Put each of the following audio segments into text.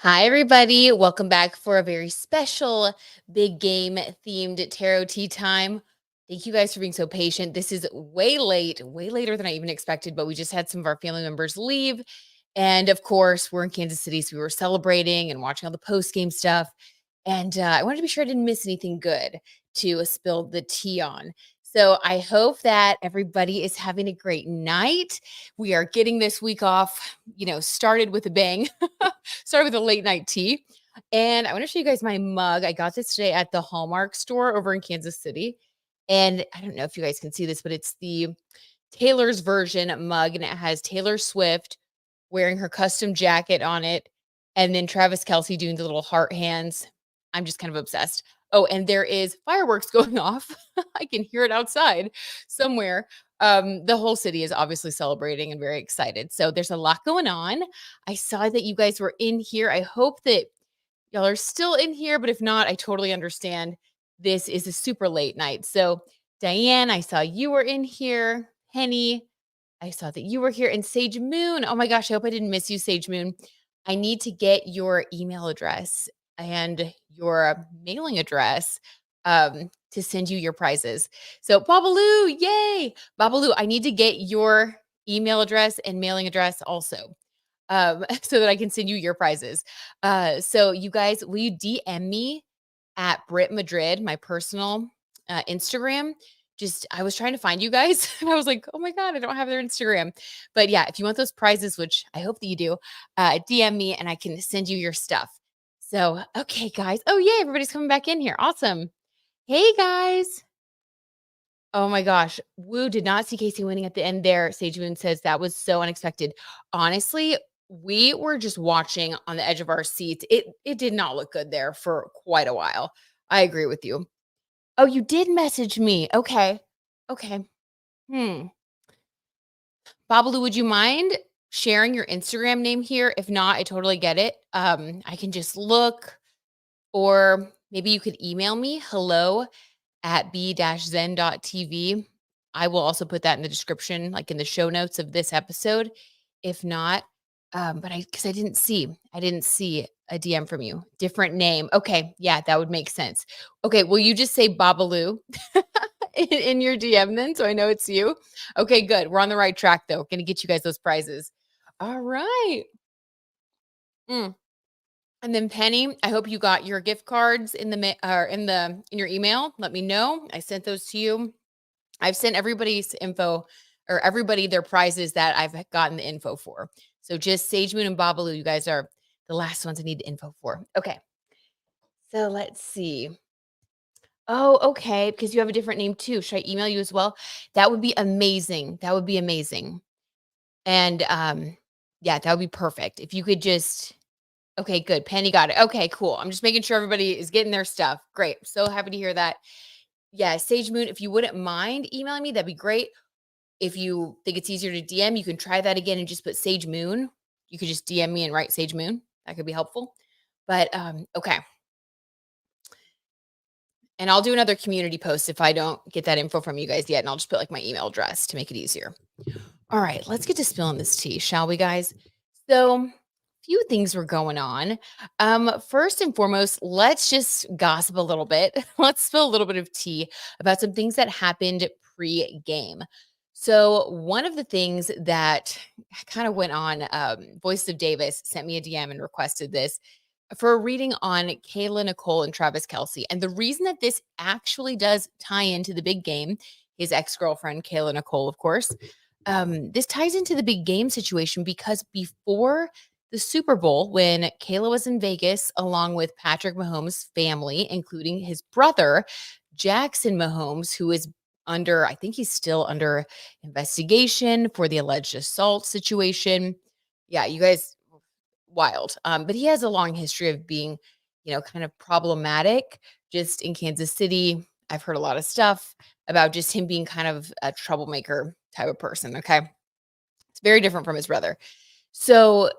Hi, everybody. Welcome back for a very special big game themed tarot tea time. Thank you guys for being so patient. This is way late, way later than I even expected, but we just had some of our family members leave. And of course, we're in Kansas City, so we were celebrating and watching all the post game stuff. And I wanted to be sure I didn't miss anything good to spill the tea on. So I hope that everybody is having a great night. We are getting this week off, started with a bang. Started with a late night tea. And I want to show you guys my mug. I got this today at the Hallmark store over in Kansas City. And I don't know if you guys can see this, but it's the Taylor's version mug, and it has Taylor Swift wearing her custom jacket on it, and then Travis Kelsey doing the little heart hands. I'm just kind of obsessed. Oh, and there is fireworks going off. I can hear it outside somewhere. The whole city is obviously celebrating and very excited. So there's a lot going on. I saw that you guys were in here. I hope that y'all are still in here, but if not, I totally understand. This is a super late night. So, Diane, I saw you were in here. Henny, I saw that you were here. And Sage Moon, oh my gosh, I hope I didn't miss you, Sage Moon. I need to get your email address and your mailing address to send you your prizes. So, Babaloo, yay! Babaloo, I need to get your email address and mailing address also. So that I can send you your prizes. So you guys, will you DM me at Brit Madrid, my personal Instagram? Just I was trying to find you guys and I was like, oh my God, I don't have their Instagram. But yeah, if you want those prizes, which I hope that you do, DM me and I can send you your stuff. So, okay, guys. Oh, yeah, everybody's coming back in here. Awesome. Hey, guys. Oh my gosh. Woo, did not see Casey winning at the end there. Sage Moon says that was so unexpected. Honestly, we were just watching on the edge of our seats. It did not look good there for quite a while. I agree with you. Oh, you did message me. Okay. Okay. Hmm. Babalu, would you mind sharing your Instagram name here? If not, I totally get it. I can just look, or maybe you could email me hello at b-zen.tv. I will also put that in the description, like in the show notes of this episode. If not, but because I didn't see a DM from you. Different name. Okay. Yeah, that would make sense. Okay. Will you just say Babaloo in your DM then? So I know it's you. Okay, good. We're on the right track though. Gonna get you guys those prizes. All right. Mm. And then Penny, I hope you got your gift cards in the in your email. Let me know. I sent those to you. I've sent everybody's info or everybody their prizes that I've gotten the info for. So just Sage Moon and Babaloo, you guys are the last ones I need the info for. Okay. So let's see. Oh, okay. Because you have a different name too. Should I email you as well? That would be amazing. That would be amazing. And yeah, that would be perfect. If you could just okay, good. Penny got it. Okay, cool. I'm just making sure everybody is getting their stuff. Great. So happy to hear that. Yeah, Sage Moon, if you wouldn't mind emailing me, that'd be great. If you think it's easier to DM, you can try that again and just put Sage Moon. You could just DM me and write Sage Moon. That could be helpful. But okay. And I'll do another community post if I don't get that info from you guys yet. And I'll just put like my email address to make it easier. All right, let's get to spilling this tea, shall we, guys? So, few things were going on. First and foremost, let's just gossip a little bit. Let's spill a little bit of tea about some things that happened pre-game. So, one of the things that kind of went on, Voice of Davis sent me a DM and requested this for a reading on Kayla Nicole and Travis Kelsey. And the reason that this actually does tie into the big game, his ex-girlfriend, Kayla Nicole, of course, this ties into the big game situation because before the Super Bowl, when Kayla was in Vegas along with Patrick Mahomes' family, including his brother, Jackson Mahomes, who is under, I think he's still under investigation for the alleged assault situation. Yeah, you guys, wild. But he has a long history of being, kind of problematic just in Kansas City. I've heard a lot of stuff about just him being kind of a troublemaker type of person. Okay. It's very different from his brother. So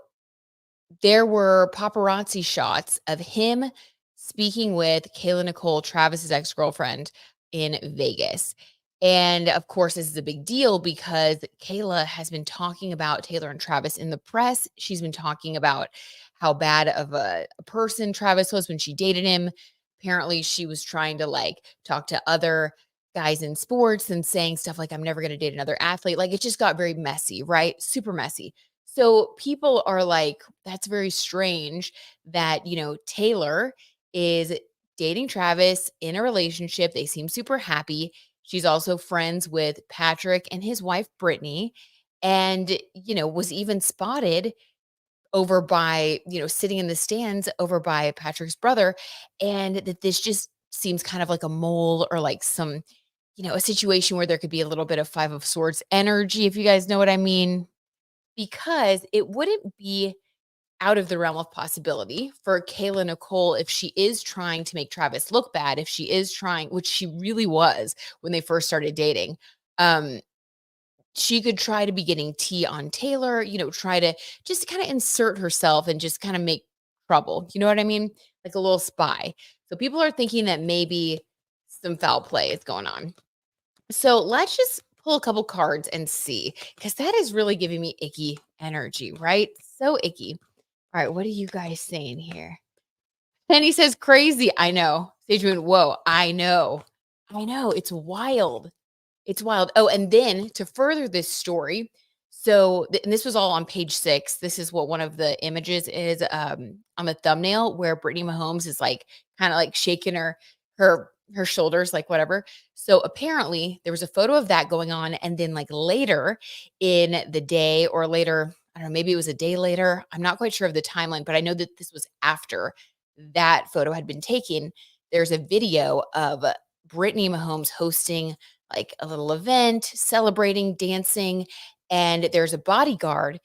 there were paparazzi shots of him speaking with Kayla Nicole, Travis's ex girlfriend in Vegas. And of course, this is a big deal because Kayla has been talking about Taylor and Travis in the press. She's been talking about how bad of a person Travis was when she dated him. Apparently, she was trying to like talk to other guys in sports and saying stuff like, I'm never going to date another athlete. Like it just got very messy, right? Super messy. So people are like, that's very strange that, Taylor is dating Travis in a relationship. They seem super happy. She's also friends with Patrick and his wife, Brittany, and, was even spotted over by, sitting in the stands over by Patrick's brother. And that this just seems kind of like a mole or like some, a situation where there could be a little bit of Five of Swords energy, if you guys know what I mean, because it wouldn't be out of the realm of possibility for Kayla Nicole if she is trying to make Travis look bad, if she is trying, which she really was when they first started dating. Um, she could try to be getting tea on Taylor, try to just kind of insert herself and just kind of make trouble. You know what I mean? Like a little spy. So people are thinking that maybe some foul play is going on. So let's just pull a couple cards and see, because that is really giving me icky energy, right? So icky. All right, what are you guys saying here? Penny says crazy. I know. Sage Moon, whoa, I know. I know. It's wild. It's wild. Oh, and then to further this story, so and this was all on page 6. This is what one of the images is on the thumbnail where Brittany Mahomes is like kind of like shaking her shoulders, like whatever. So apparently there was a photo of that going on, and then like later in the day or later, I don't know, maybe it was a day later. I'm not quite sure of the timeline, but I know that this was after that photo had been taken. There's a video of Brittany Mahomes hosting like a little event, celebrating, dancing, and there's a bodyguard,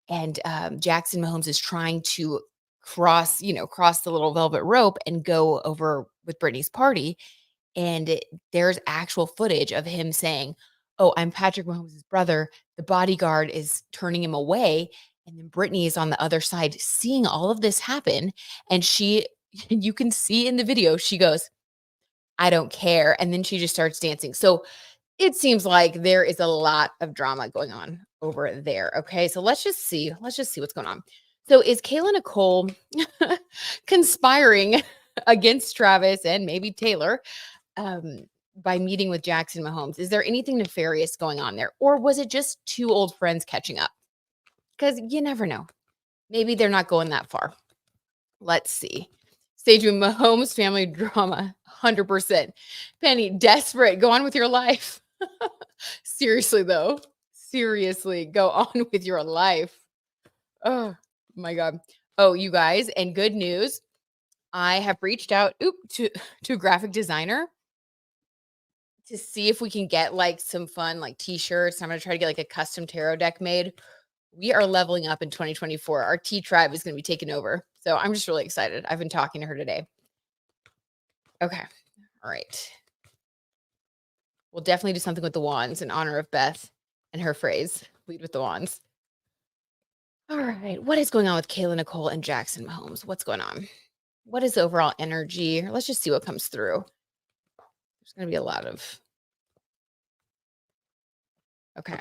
and Jackson Mahomes is trying to cross the little velvet rope and go over with Brittany's party, and there's actual footage of him saying, "Oh, I'm Patrick Mahomes' brother." The bodyguard is turning him away, and then Brittany is on the other side seeing all of this happen, and she, you can see in the video, she goes, "I don't care," and then she just starts dancing. So it seems like there is a lot of drama going on over there. Okay. So let's just see. Let's just see what's going on. So is Kayla Nicole conspiring against Travis and maybe Taylor um, by meeting with Jackson Mahomes? Is there anything nefarious going on there? Or was it just two old friends catching up? Because you never know. Maybe they're not going that far. Let's see. Stage with Mahomes family drama, 100%. Penny, desperate. Go on with your life. Seriously, though. Seriously, go on with your life. Oh my God. Oh, you guys, and good news. I have reached out to a graphic designer to see if we can get like some fun like t-shirts. I'm gonna try to get like a custom tarot deck made. We are leveling up in 2024. Our T tribe is gonna be taken over. So I'm just really excited. I've been talking to her today. Okay. All right. We'll definitely do something with the wands in honor of Beth and her phrase, lead with the wands. All right. What is going on with Kayla Nicole and Jackson Mahomes? What's going on? What is the overall energy? Let's just see what comes through. There's going to be a lot of. Okay.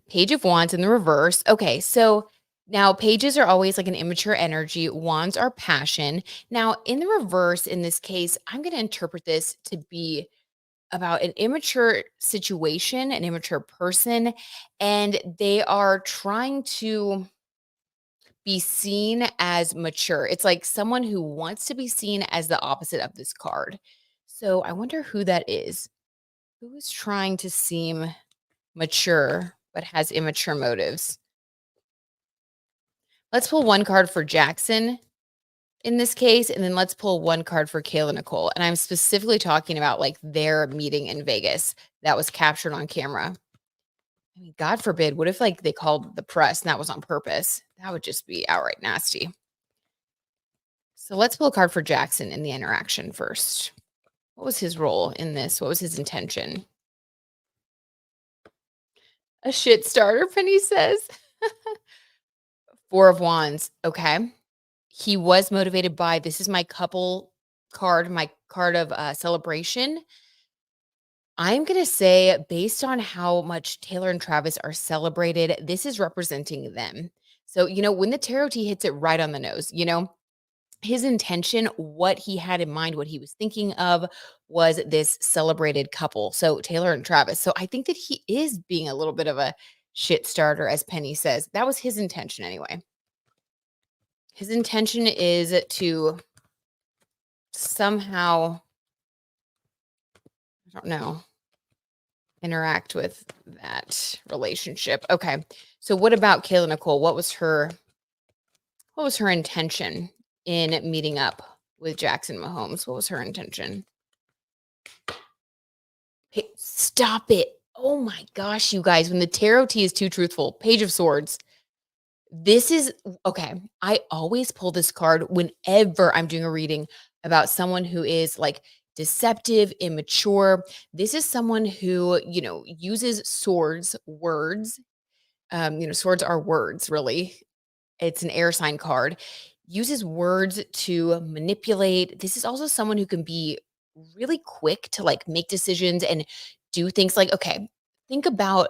Page of Wands in the reverse. Okay. So now pages are always like an immature energy. Wands are passion. Now, in the reverse, in this case, I'm going to interpret this to be about an immature situation, an immature person, and they are trying to be seen as mature. It's like someone who wants to be seen as the opposite of this card. So I wonder who that is. Who is trying to seem mature but has immature motives? Let's pull one card for Jackson in this case, and then let's pull one card for Kayla Nicole. And I'm specifically talking about like their meeting in Vegas that was captured on camera. I mean, God forbid, what if like they called the press and that was on purpose? That would just be outright nasty. So let's pull a card for Jackson in the interaction first. What was his role in this? What was his intention? A shit starter, Penny says. Four of Wands. Okay. He was motivated by, this is my couple card, my card of celebration. I'm going to say, based on how much Taylor and Travis are celebrated, this is representing them. So, when the tarot T hits it right on the nose, his intention, what he had in mind, what he was thinking of was this celebrated couple. So Taylor and Travis. So I think that he is being a little bit of a shit starter, as Penny says. That was his intention anyway. His intention is to somehow, I don't know, interact with that relationship. Okay. So what about Kayla Nicole? What was her intention in meeting up with Jackson Mahomes? What was her intention? Hey, stop it. Oh my gosh, you guys, when the tarot T is too truthful, Page of Swords. This is okay. I always pull this card whenever I'm doing a reading about someone who is like deceptive, immature. This is someone who, uses swords, words. Swords are words, really. It's an air sign card. Uses words to manipulate. This is also someone who can be really quick to like make decisions and do things like, okay, think about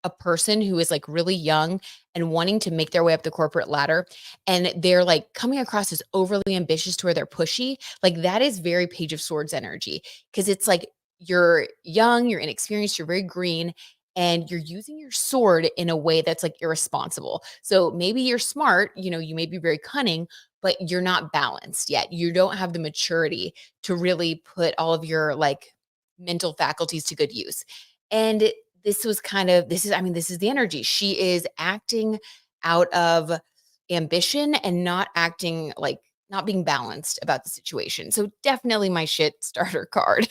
a person who is like really young and wanting to make their way up the corporate ladder and they're like coming across as overly ambitious to where they're pushy. Like that is very Page of Swords energy because it's like you're young, you're inexperienced, you're very green and you're using your sword in a way that's like irresponsible. So maybe you're smart, you may be very cunning, but you're not balanced yet. You don't have the maturity to really put all of your like mental faculties to good use. And this is the energy. She is acting out of ambition and not acting like not being balanced about the situation. So definitely my shit starter card.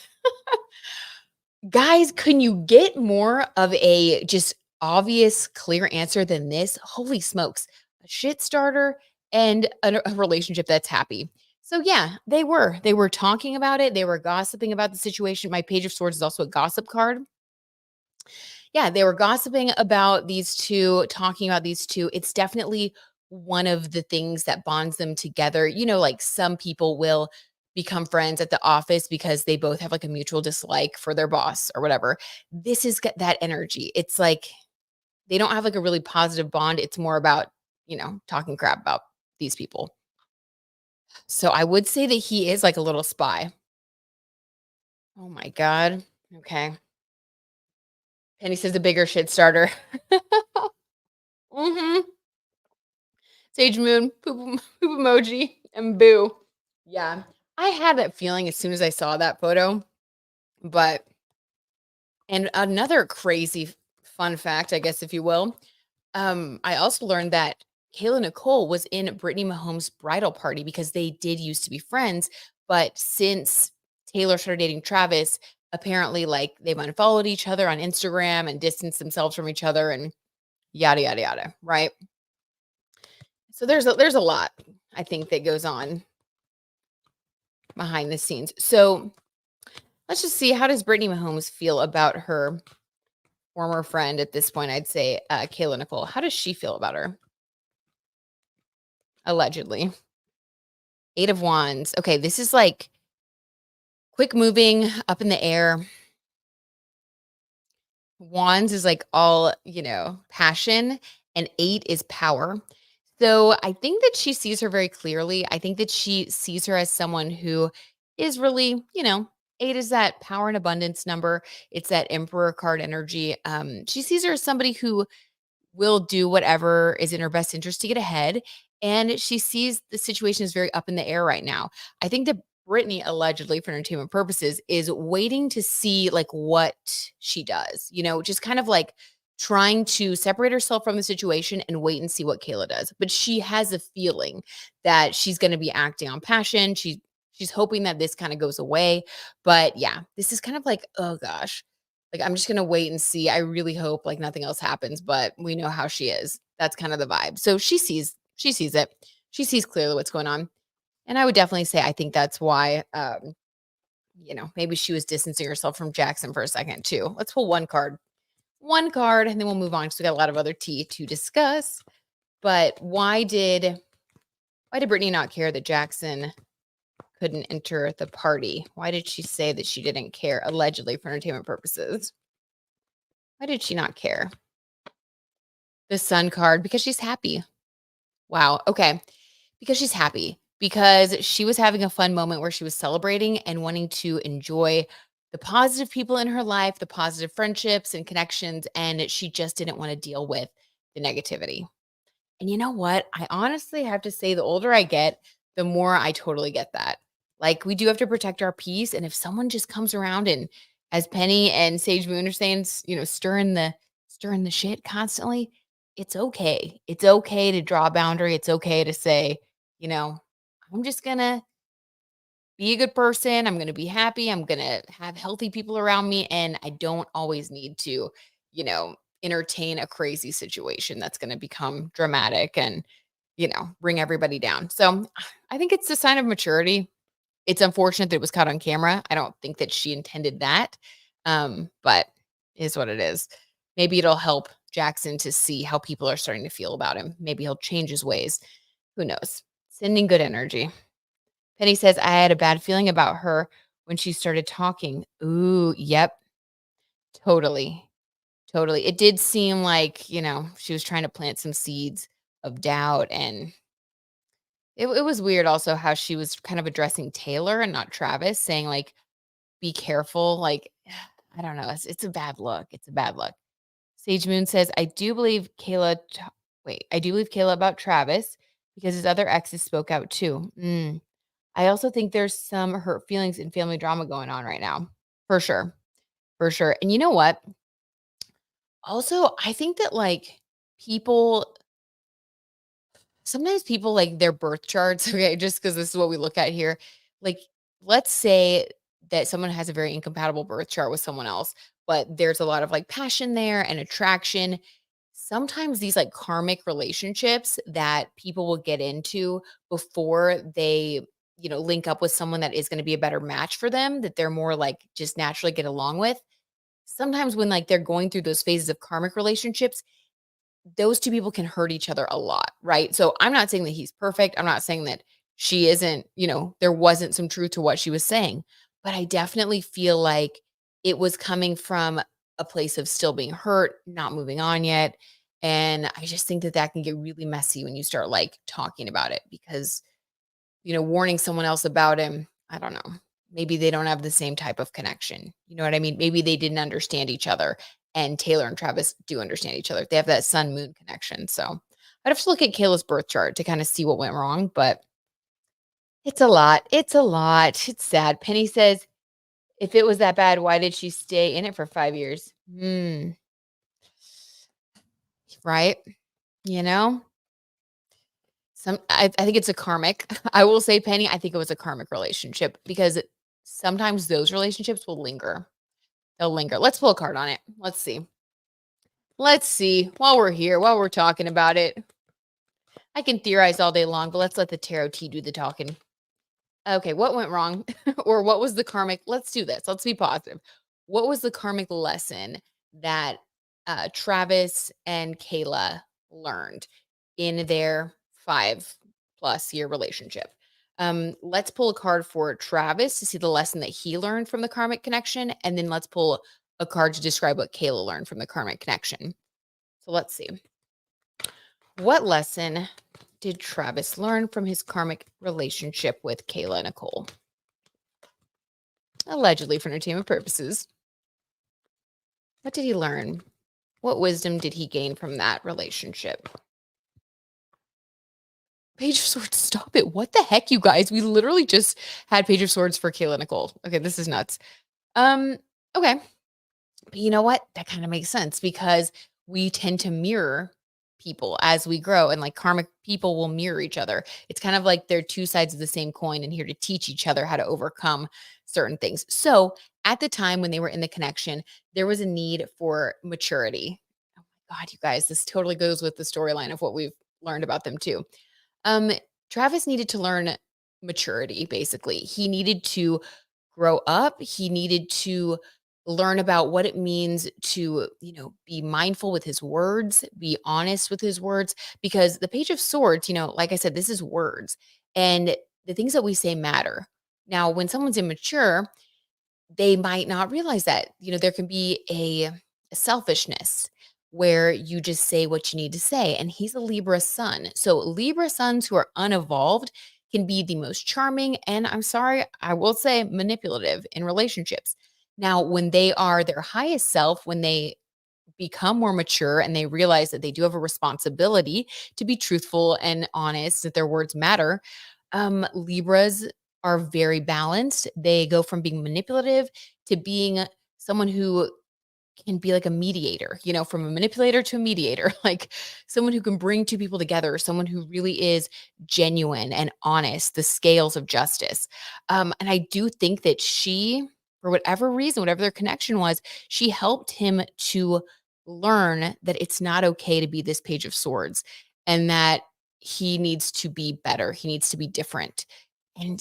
Guys, can you get more of a just obvious, clear answer than this? Holy smokes. A shit starter and a relationship that's happy. So yeah, they were. They were talking about it. They were gossiping about the situation. My Page of Swords is also a gossip card. Yeah, they were gossiping about these two, talking about these two. It's definitely one of the things that bonds them together. Like some people will become friends at the office because they both have like a mutual dislike for their boss or whatever. This is that energy. It's like they don't have like a really positive bond. It's more about, talking crap about these people. So I would say that he is like a little spy. Oh my God. Okay. Penny says the bigger shit starter. hmm Sage Moon, poop emoji, and boo. Yeah. I had that feeling as soon as I saw that photo. But, and another crazy fun fact, I guess, if you will, I also learned that Kayla Nicole was in Brittany Mahomes' bridal party because they did used to be friends. But since Taylor started dating Travis, apparently, like, they've unfollowed each other on Instagram and distanced themselves from each other and yada, yada, yada. Right. So there's a lot I think that goes on behind the scenes. So let's just see, how does Brittany Mahomes feel about her former friend at this point? I'd say Kayla Nicole. How does she feel about her? Allegedly. 8 of Wands. Okay, this is like quick moving, up in the air. Wands is like all, passion, and 8 is power. So I think that she sees her very clearly. I think that she sees her as someone who is really, 8 is that power and abundance number. It's that emperor card energy. She sees her as somebody who will do whatever is in her best interest to get ahead. And she sees the situation is very up in the air right now. I think that Brittany, allegedly for entertainment purposes, is waiting to see like what she does, just kind of like trying to separate herself from the situation and wait and see what Kayla does. But she has a feeling that she's going to be acting on passion. She's hoping that this kind of goes away. But yeah, this is kind of like, oh gosh, like, I'm just gonna wait and see. I really hope, like, nothing else happens, but we know how she is. That's kind of the vibe. So she sees it. She sees clearly what's going on. And I would definitely say I think that's why, maybe she was distancing herself from Jackson for a second too. Let's pull one card. One card, and then we'll move on because we got a lot of other tea to discuss. But why did Brittany not care that Jackson couldn't enter the party? Why did she say that she didn't care, allegedly for entertainment purposes? Why did she not care? The Sun card, because she's happy. Wow. Okay. Because she's happy, because she was having a fun moment where she was celebrating and wanting to enjoy the positive people in her life, the positive friendships and connections, and she just didn't want to deal with the negativity. And you know what? I honestly have to say the older I get, the more I totally get that. Like we do have to protect our peace. And if someone just comes around and as Penny and Sage Moon are saying, stirring the shit constantly, it's okay. It's okay to draw a boundary. It's okay to say, you know, I'm just gonna be a good person. I'm gonna be happy. I'm gonna have healthy people around me. And I don't always need to, you know, entertain a crazy situation that's gonna become dramatic and bring everybody down. So I think it's a sign of maturity. It's unfortunate that it was caught on camera. I don't think that she intended that. But it is what it is. Maybe it'll help Jackson to see how people are starting to feel about him. Maybe he'll change his ways. Who knows? Sending good energy. Penny says, I had a bad feeling about her when she started talking. Ooh, yep, totally. Totally. It did seem like, she was trying to plant some seeds of doubt and it was weird also how she was kind of addressing Taylor and not Travis, saying like, "Be careful." Like, I don't know. It's a bad look. It's a bad look. Sage Moon says, I do believe Kayla about Travis because his other exes spoke out too. I also think there's some hurt feelings and family drama going on right now. For sure. For sure. And you know what? Also, I think that like people sometimes people like their birth charts, okay, just because this is what we look at here. Like, let's say that someone has a very incompatible birth chart with someone else, but there's a lot of like passion there and attraction. Sometimes these like karmic relationships that people will get into before they, link up with someone that is going to be a better match for them, that they're more like just naturally get along with. Sometimes when like they're going through those phases of karmic relationships, those 2 people can hurt each other a lot, right? So I'm not saying that he's perfect. I'm not saying that she isn't, there wasn't some truth to what she was saying, but I definitely feel like it was coming from a place of still being hurt, not moving on yet. And I just think that that can get really messy when you start like talking about it because warning someone else about him, I don't know. Maybe they don't have the same type of connection. You know what I mean? Maybe they didn't understand each other. And Taylor and Travis do understand each other. They have that sun moon connection. So I'd have to look at Kayla's birth chart to kind of see what went wrong, but it's a lot. It's a lot. It's sad. Penny says, if it was that bad, why did she stay in it for 5 years? Right? You know? I think it's a karmic. I will say, Penny, I think it was a karmic relationship because sometimes those relationships will linger. They'll linger. Let's pull a card on it. Let's see. Let's see. While we're here, while we're talking about it, I can theorize all day long, but let's let the tarot tea do the talking. Okay, what went wrong? Or what was the karmic? Let's do this. Let's be positive. What was the karmic lesson that Travis and Kayla learned in their 5+ year relationship? Let's pull a card for Travis to see the lesson that he learned from the karmic connection. And then let's pull a card to describe what Kayla learned from the karmic connection. So let's see. What lesson did Travis learn from his karmic relationship with Kayla Nicole? Allegedly for entertainment purposes. What did he learn? What wisdom did he gain from that relationship? Page of Swords, stop it. What the heck, you guys? We literally just had Page of Swords for Kayla Nicole. Okay, this is nuts. Okay. But you know what? That kind of makes sense because we tend to mirror people as we grow and like karmic people will mirror each other. It's kind of like they're two sides of the same coin and here to teach each other how to overcome certain things. So at the time when they were in the connection, there was a need for maturity. Oh my God, you guys, this totally goes with the storyline of what we've learned about them too. Um, Travis needed to learn maturity, basically. He needed to grow up. He needed to learn about what it means to, be mindful with his words, be honest with his words, because the Page of Swords, like I said, this is words and the things that we say matter. Now, when someone's immature, they might not realize that, there can be a selfishness where you just say what you need to say. And he's a Libra sun. So Libra suns who are unevolved can be the most charming and, I'm sorry, I will say, manipulative in relationships. Now, when they are their highest self, when they become more mature and they realize that they do have a responsibility to be truthful and honest, that their words matter, Libras are very balanced. They go from being manipulative to being someone who can be like a mediator, from a manipulator to a mediator, like someone who can bring two people together, someone who really is genuine and honest, the scales of justice. And I do think that she, for whatever reason, whatever their connection was, she helped him to learn that it's not okay to be this page of swords and that he needs to be better. He needs to be different. And,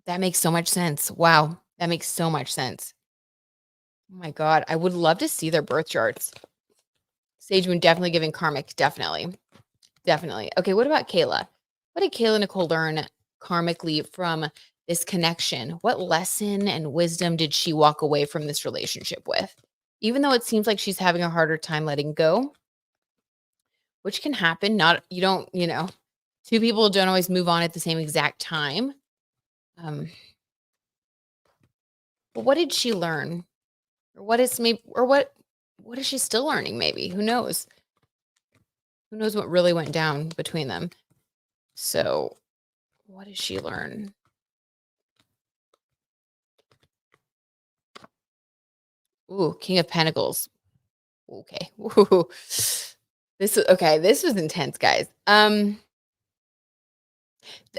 that makes so much sense. Wow. That makes so much sense. Oh my god, I would love to see their birth charts. Sage Moon definitely giving karmic, definitely, definitely. Okay, what about Kayla? What did Kayla Nicole learn karmically from this connection? What lesson and wisdom did she walk away from this relationship with? Even though it seems like she's having a harder time letting go, which can happen. Not you don't, two people don't always move on at the same exact time. Um, but what did she learn? Or what is maybe or what is she still learning maybe? Who knows? Who knows what really went down between them? So, what did she learn? Ooh, King of Pentacles. Okay. Ooh. This was intense, guys.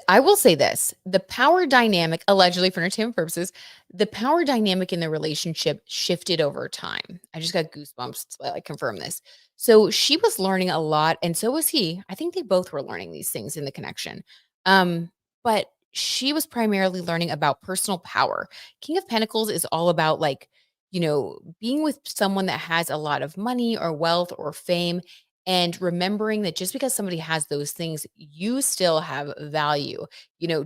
I will say this, the power dynamic, allegedly for entertainment purposes, the power dynamic in the relationship shifted over time. I just got goosebumps to like confirm this. So she was learning a lot, and so was he. I think they both were learning these things in the connection. But she was primarily learning about personal power. King of Pentacles is all about like, being with someone that has a lot of money or wealth or fame and remembering that just because somebody has those things, you still have value.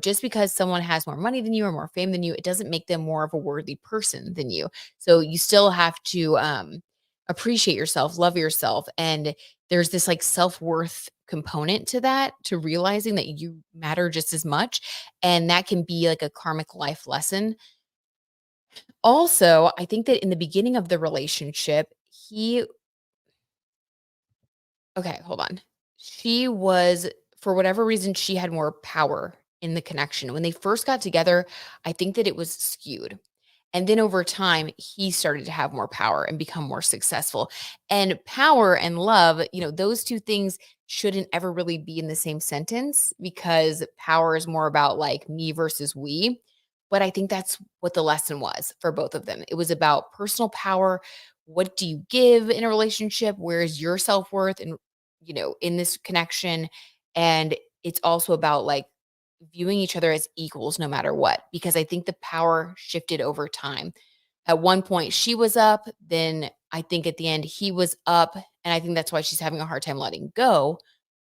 Just because someone has more money than you or more fame than you, it doesn't make them more of a worthy person than you. So you still have to appreciate yourself, love yourself. And there's this like self worth component to that, to realizing that you matter just as much. And that can be like a karmic life lesson. Also, I think that in the beginning of the relationship, he okay, hold on. She was for whatever reason, she had more power in the connection. When they first got together, I think that it was skewed. And then over time, he started to have more power and become more successful. And power and love, those two things shouldn't ever really be in the same sentence because power is more about like me versus we. But I think that's what the lesson was for both of them. It was about personal power. What do you give in a relationship? Where is your self worth? And, in this connection. And it's also about like viewing each other as equals no matter what, because I think the power shifted over time. At one point, she was up, then I think at the end, he was up. And I think that's why she's having a hard time letting go.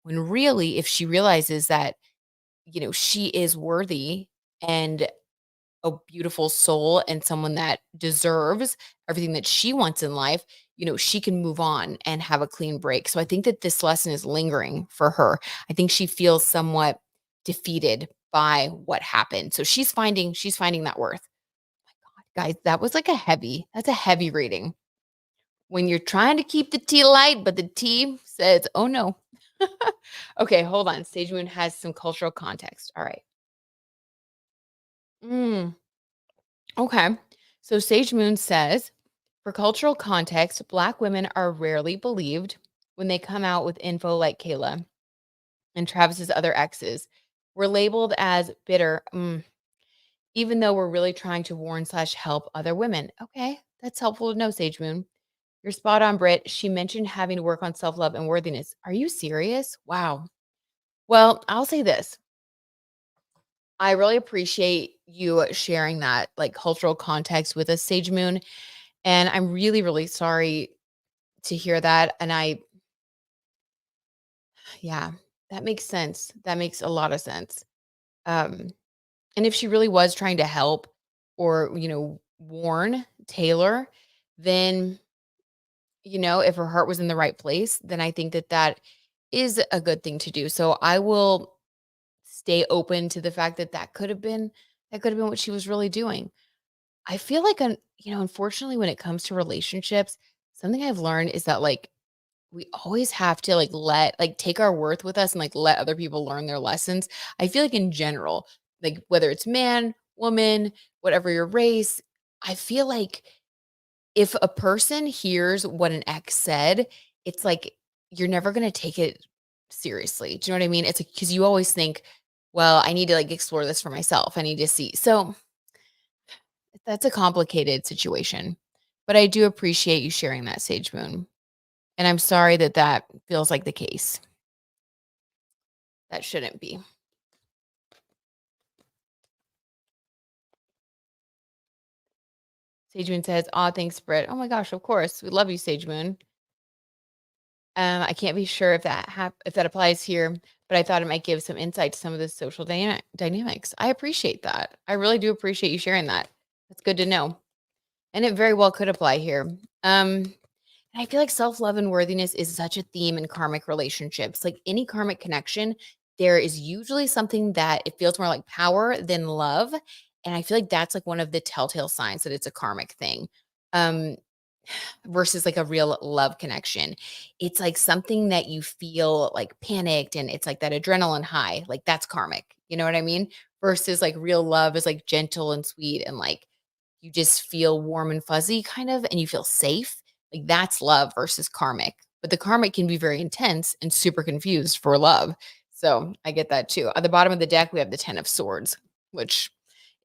When really, if she realizes that, she is worthy and a beautiful soul and someone that deserves everything that she wants in life, she can move on and have a clean break. So I think that this lesson is lingering for her. I think she feels somewhat defeated by what happened. So she's finding that worth. Guys, that was like that's a heavy reading. When you're trying to keep the tea light, but the tea says, oh no. Okay, hold on. Sage Moon has some cultural context. All right. Mm, okay. So Sage Moon says, for cultural context, Black women are rarely believed when they come out with info like Kayla and Travis's other exes. We're labeled as bitter, even though we're really trying to warn slash help other women. Okay, that's helpful to know, Sage Moon. You're spot on, Britt. She mentioned having to work on self love and worthiness. Are you serious? Wow. Well, I'll say this. I really appreciate you sharing that like cultural context with us, Sage Moon. And I'm really, really sorry to hear that. And yeah, that makes sense. That makes a lot of sense. Um, and if she really was trying to help or, warn Taylor, then if her heart was in the right place, then I think that that is a good thing to do. So I will stay open to the fact that that could have been what she was really doing. I feel like, unfortunately, when it comes to relationships, something I've learned is that, like, we always have to, like, take our worth with us and, like, let other people learn their lessons. I feel like in general, like, whether it's man, woman, whatever your race, I feel like if a person hears what an ex said, it's like you're never gonna take it seriously. Do you know what I mean? It's like because you always think, "Well, I need to, like, explore this for myself. I need to see." So, that's a complicated situation, but I do appreciate you sharing that, Sage Moon, and I'm sorry that that feels like the case. That shouldn't be. Sage Moon says, "Aw, thanks, Britt." Oh my gosh, of course. We love you, Sage Moon. I can't be sure if that applies here, but I thought it might give some insight to some of the social dynamics. I appreciate that. I really do appreciate you sharing that. That's good to know, and it very well could apply here. Um, and I feel like self-love and worthiness is such a theme in karmic relationships. Like any karmic connection, there is usually something that it feels more like power than love, and I feel like that's like one of the telltale signs that it's a karmic thing. Um, versus like a real love connection. It's like something that you feel like panicked and it's like that adrenaline high, like that's karmic. You know what I mean? Versus like real love is like gentle and sweet and like you just feel warm and fuzzy kind of and you feel safe. Like that's love versus karmic. But the karmic can be very intense and super confused for love. So I get that too. At the bottom of the deck, we have the 10 of swords, which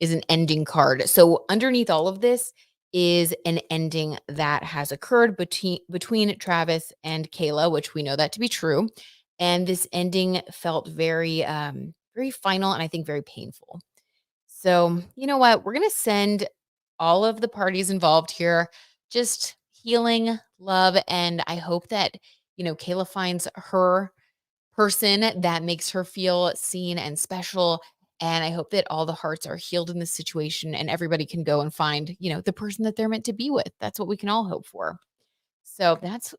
is an ending card. So underneath all of this is an ending that has occurred between Travis and Kayla, which we know that to be true. And this ending felt very final and I think very painful. So, you know what? We're going to send all of the parties involved here just healing, love, and I hope that, Kayla finds her person that makes her feel seen and special. And I hope that all the hearts are healed in this situation and everybody can go and find, the person that they're meant to be with. That's what we can all hope for. So that's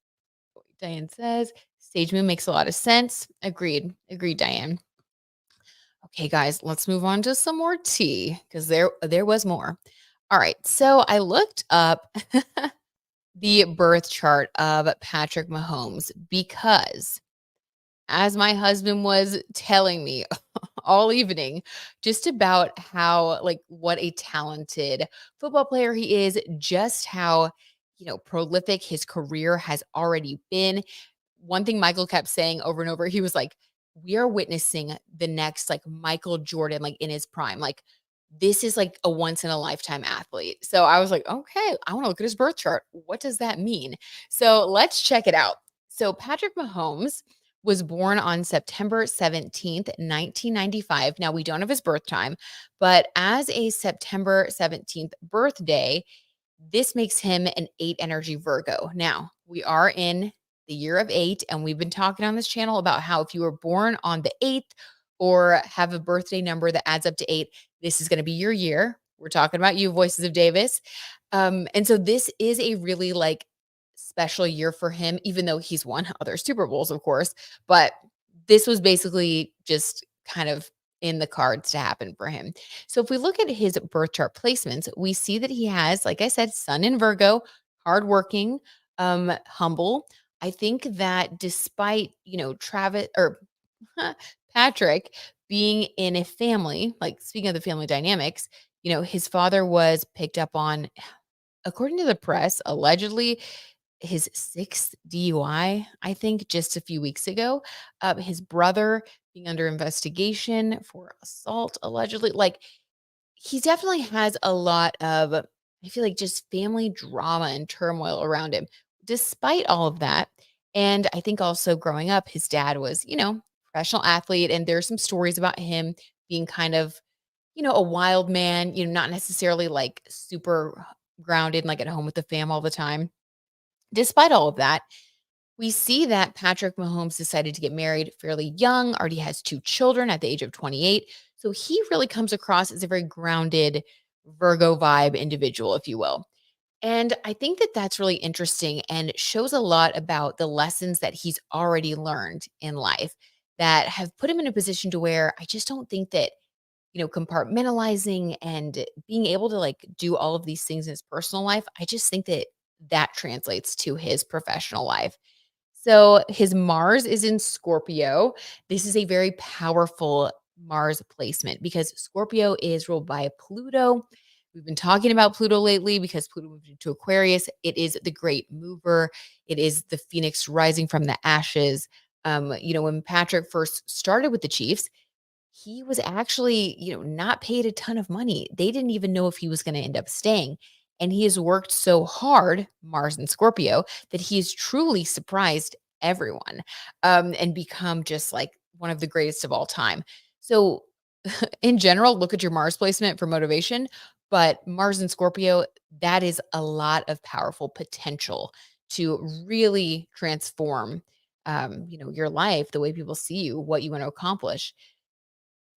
what Diane says. Stage moon makes a lot of sense. Agreed. Agreed, Diane. Okay, guys, let's move on to some more tea because there was more. All right. So I looked up the birth chart of Patrick Mahomes because as my husband was telling me all evening just about how like what a talented football player he is, just how prolific his career has already been. One thing Michael kept saying over and over, he was like, "We are witnessing the next like Michael Jordan, like in his prime. Like this is like a once in a lifetime athlete." So I was like, okay, I want to look at his birth chart. What does that mean? So let's check it out. So Patrick Mahomes was born on September 17th, 1995. Now we don't have his birth time, but as a September 17th birthday, this makes him an 8 energy Virgo. Now, we are in the year of 8, and we've been talking on this channel about how if you were born on the 8th or have a birthday number that adds up to 8, this is going to be your year. We're talking about you, Voices of Davis. And so this is a really like special year for him, even though he's won other Super Bowls, of course. But this was basically just kind of in the cards to happen for him. So if we look at his birth chart placements, we see that he has, like I said, Sun in Virgo, hardworking, humble. I think that despite, Travis or Patrick being in a family, like speaking of the family dynamics, his father was picked up on, according to the press, allegedly his sixth DUI, I think, just a few weeks ago. His brother being under investigation for assault, allegedly. Like, he definitely has a lot of, I feel like, just family drama and turmoil around him. Despite all of that, and I think also growing up, his dad was, professional athlete, and there's some stories about him being kind of, a wild man, not necessarily like super grounded, like at home with the fam all the time. Despite all of that, we see that Patrick Mahomes decided to get married fairly young, already has 2 children at the age of 28. So he really comes across as a very grounded Virgo vibe individual, if you will. And I think that that's really interesting and shows a lot about the lessons that he's already learned in life that have put him in a position to where I just don't think that, compartmentalizing and being able to like do all of these things in his personal life, I just think that that translates to his professional life. So his Mars is in Scorpio. This is a very powerful Mars placement because Scorpio is ruled by Pluto. We've been talking about Pluto lately because Pluto moved into Aquarius. It is the great mover. It is the phoenix rising from the ashes. When Patrick first started with the Chiefs, he was actually, not paid a ton of money. They didn't even know if he was going to end up staying. And he has worked so hard, Mars and Scorpio, that he has truly surprised everyone and become just like one of the greatest of all time. So, in general, look at your Mars placement for motivation. But Mars and Scorpio, that is a lot of powerful potential to really transform, your life, the way people see you, what you want to accomplish.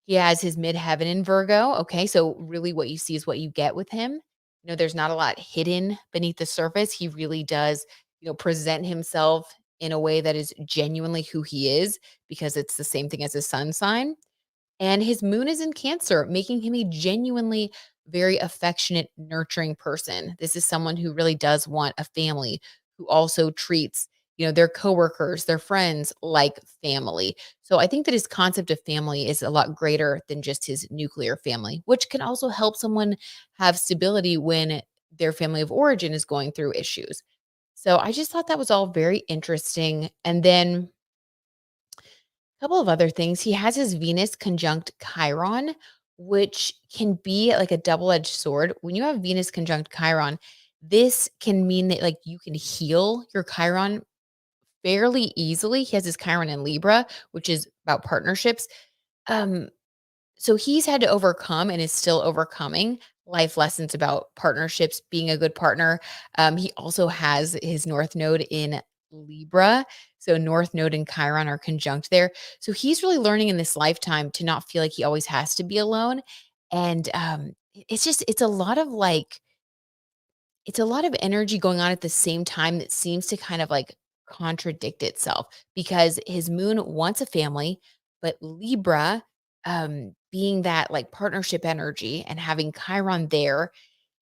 He has his midheaven in Virgo. Okay. So, really, what you see is what you get with him. There's not a lot hidden beneath the surface. He really does, present himself in a way that is genuinely who he is because it's the same thing as his sun sign. And his moon is in Cancer, making him a genuinely very affectionate, nurturing person. This is someone who really does want a family, who also treats, their coworkers, their friends like family. So I think that his concept of family is a lot greater than just his nuclear family, which can also help someone have stability when their family of origin is going through issues. So I just thought that was all very interesting. And then couple of other things. He has his Venus conjunct Chiron, which can be like a double-edged sword. When you have Venus conjunct Chiron, this can mean that like you can heal your Chiron fairly easily. He has his Chiron in Libra, which is about partnerships. Um, so he's had to overcome and is still overcoming life lessons about partnerships, being a good partner. He also has his North Node in Libra. So North Node and Chiron are conjunct there. So he's really learning in this lifetime to not feel like he always has to be alone. And it's a lot of like, it's a lot of energy going on at the same time that seems to kind of like contradict itself because his moon wants a family, but Libra, being that like partnership energy and having Chiron there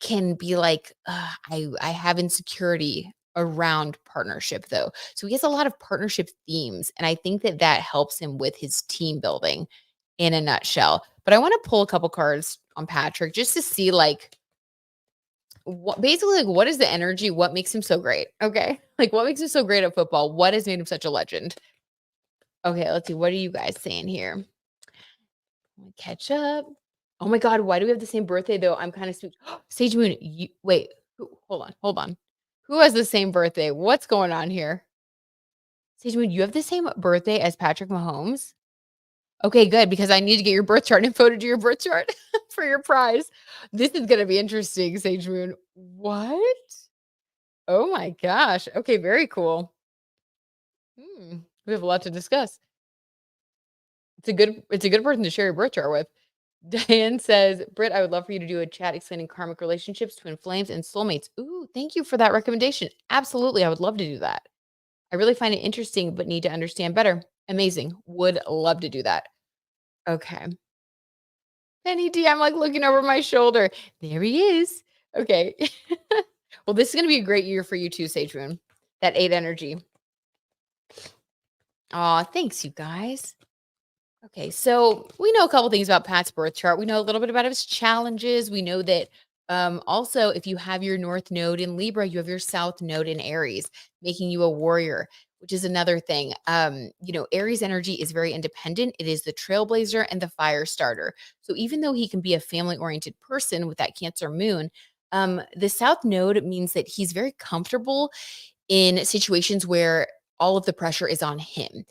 can be like, I have insecurity around partnership though. So he has a lot of partnership themes. And I think that that helps him with his team building in a nutshell. But I want to pull a couple cards on Patrick just to see like, what basically, like, what is the energy? What makes him so great? Okay. Like, what makes him so great at football? What has made him such a legend? Okay, let's see. What are you guys saying here? Let me catch up. Oh my God, why do we have the same birthday though? I'm kind of spooked. Sage Moon, you wait. Hold on, hold on. Who has the same birthday? What's going on here? Sage Moon, you have the same birthday as Patrick Mahomes? Okay, good, because I need to get your birth chart info to do your birth chart for your prize. This is gonna be interesting, Sage Moon. What? Oh my gosh. Okay, very cool. We have a lot to discuss. It's a good person to share your birth chart with. Diane says, Britt, I would love for you to do a chat explaining karmic relationships, twin flames, and soulmates. Ooh, thank you for that recommendation. Absolutely. I would love to do that. I really find it interesting, but need to understand better. Amazing. Would love to do that. Okay. Penny D, I'm like looking over my shoulder. There he is. Okay. Well, this is going to be a great year for you too, Sage Moon. That 8 energy. Aw, thanks, you guys. Okay, so we know a couple things about Pat's birth chart. We know a little bit about his challenges. We know that also, if you have your North Node in Libra, you have your South Node in Aries, making you a warrior, which is another thing. Aries energy is very independent. It is the trailblazer and the fire starter. So even though he can be a family oriented person with that Cancer moon, the South Node means that he's very comfortable in situations where all of the pressure is on him.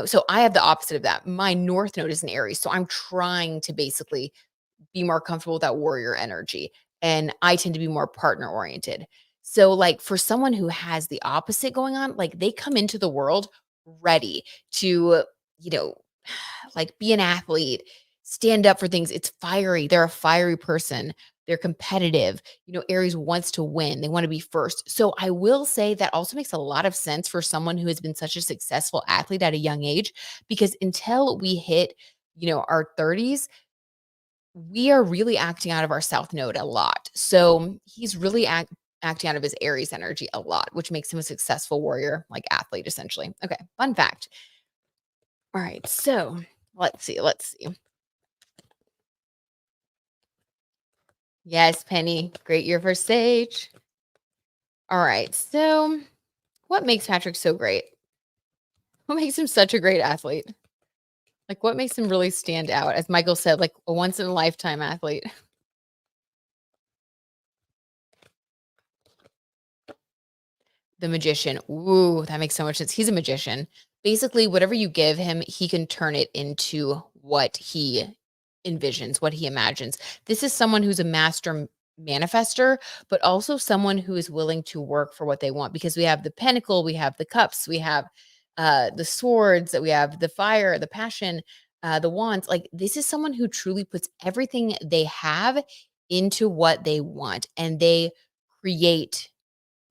So I have the opposite of that. My North Node is in Aries. So I'm trying to basically be more comfortable with that warrior energy. And I tend to be more partner oriented. So, like, for someone who has the opposite going on, like, they come into the world ready to, you know, like be an athlete, stand up for things. It's fiery. They're a fiery person. They're competitive. Aries wants to win. They want to be first. So I will say that also makes a lot of sense for someone who has been such a successful athlete at a young age, because until we hit, our 30s, we are really acting out of our South Node a lot. So he's really acting out of his Aries energy a lot, which makes him a successful warrior, like athlete, essentially. Okay, fun fact. All right, so let's see. Let's see. Yes, Penny, great year for Sage. All right, so what makes Patrick so great? What makes him such a great athlete? Like, what makes him really stand out? As Michael said, like a once in a lifetime athlete. The magician. Ooh, that makes so much sense. He's a magician. Basically, whatever you give him, he can turn it into what he envisions, what he imagines. This is someone who's a master manifester, but also someone who is willing to work for what they want, because we have the pentacle, we have the cups, we have the swords, that we have the fire, the passion, the wands. Like, this is someone who truly puts everything they have into what they want, and they create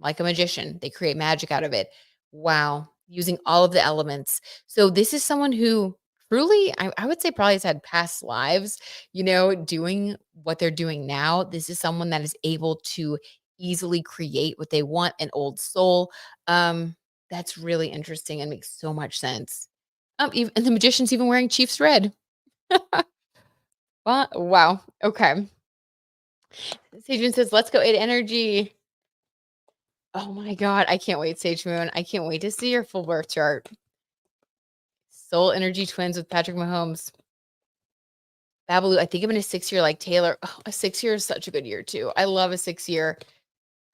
like a magician. They create magic out of it. Wow. Using all of the elements. So this is someone who truly, I would say, probably has had past lives, doing what they're doing now. This is someone that is able to easily create what they want, an old soul. That's really interesting and makes so much sense. And the magician's even wearing Chief's red. Wow. Okay. Sejun says, let's go 8 energy. Oh my god, I can't wait, Sage Moon. I can't wait to see your full birth chart. Soul Energy Twins with Patrick Mahomes. Babalu, I think I'm in a 6-year like Taylor. Oh, a 6-year is such a good year too. I love a 6-year.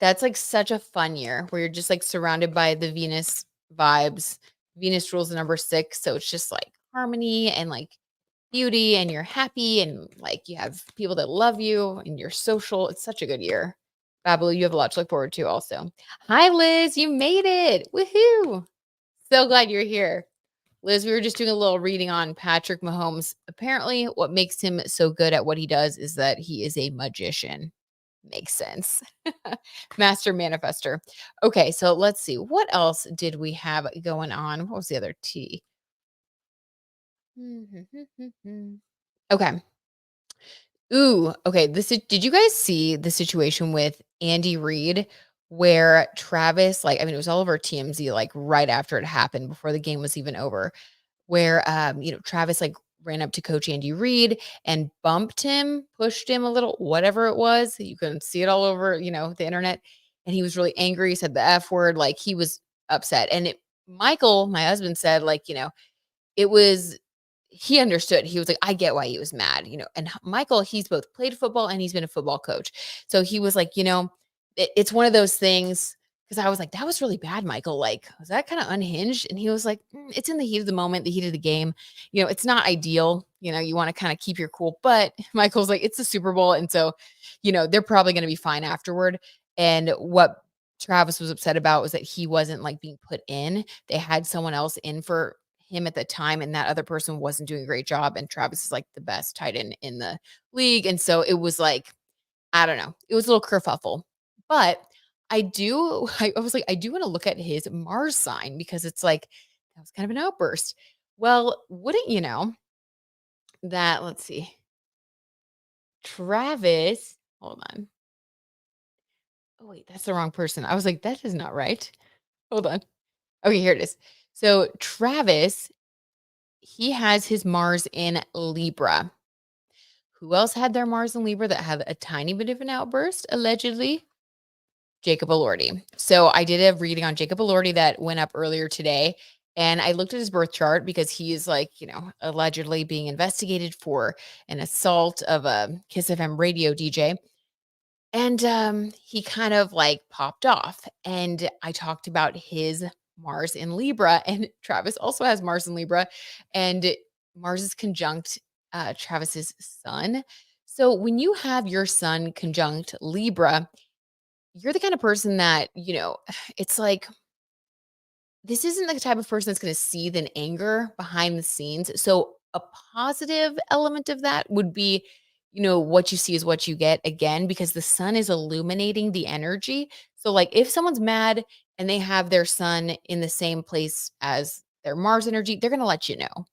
That's like such a fun year where you're just like surrounded by the Venus vibes. Venus rules the number 6, so it's just like harmony and like beauty, and you're happy, and like you have people that love you, and you're social. It's such a good year. Babalu, you have a lot to look forward to also. Hi, Liz. You made it. Woohoo. So glad you're here. Liz, we were just doing a little reading on Patrick Mahomes. Apparently, what makes him so good at what he does is that he is a magician. Makes sense. Master manifester. Okay, so let's see. What else did we have going on? What was the other T? Okay. Ooh, okay. Did you guys see the situation with Andy Reid where Travis, like, I mean, it was all over TMZ, like right after it happened, before the game was even over, where Travis like ran up to Coach Andy Reid and bumped him, pushed him a little, whatever it was. You can see it all over, the internet. And he was really angry, said the F word, like he was upset. And Michael, my husband, said, like, it was he understood. He was like, "I get why he was mad," and Michael, he's both played football and he's been a football coach. So he was like, it's one of those things, because I was like, "That was really bad, Michael. Like, was that kind of unhinged?" And he was like, It's in the heat of the moment, the heat of the game. It's not ideal. You want to kind of keep your cool." But Michael's like, "It's the Super Bowl." And so, they're probably going to be fine afterward. And what Travis was upset about was that he wasn't like being put in. They had someone else in for him at the time, and that other person wasn't doing a great job, and Travis is like the best tight end in the league. And so it was like, I don't know, it was a little kerfuffle. But I was like, I do want to look at his Mars sign, because it's like that was kind of an outburst. Well, wouldn't you know that, let's see, Travis, hold on. Oh wait, that's the wrong person. I was like, that is not right. Hold on. Okay, here it is. So Travis, he has his Mars in Libra. Who else had their Mars in Libra that had a tiny bit of an outburst, allegedly? Jacob Elordi. So I did a reading on Jacob Elordi that went up earlier today. And I looked at his birth chart, because he is like, allegedly being investigated for an assault of a Kiss FM radio DJ. And he kind of like popped off. And I talked about his Mars in Libra, and Travis also has Mars in Libra, and Mars is conjunct Travis's sun. So when you have your sun conjunct Libra, you're the kind of person that, it's like, this isn't the type of person that's going to seethe in anger behind the scenes. So a positive element of that would be, what you see is what you get again, because the sun is illuminating the energy. So, like, if someone's mad and they have their sun in the same place as their Mars energy, they're going to let you know.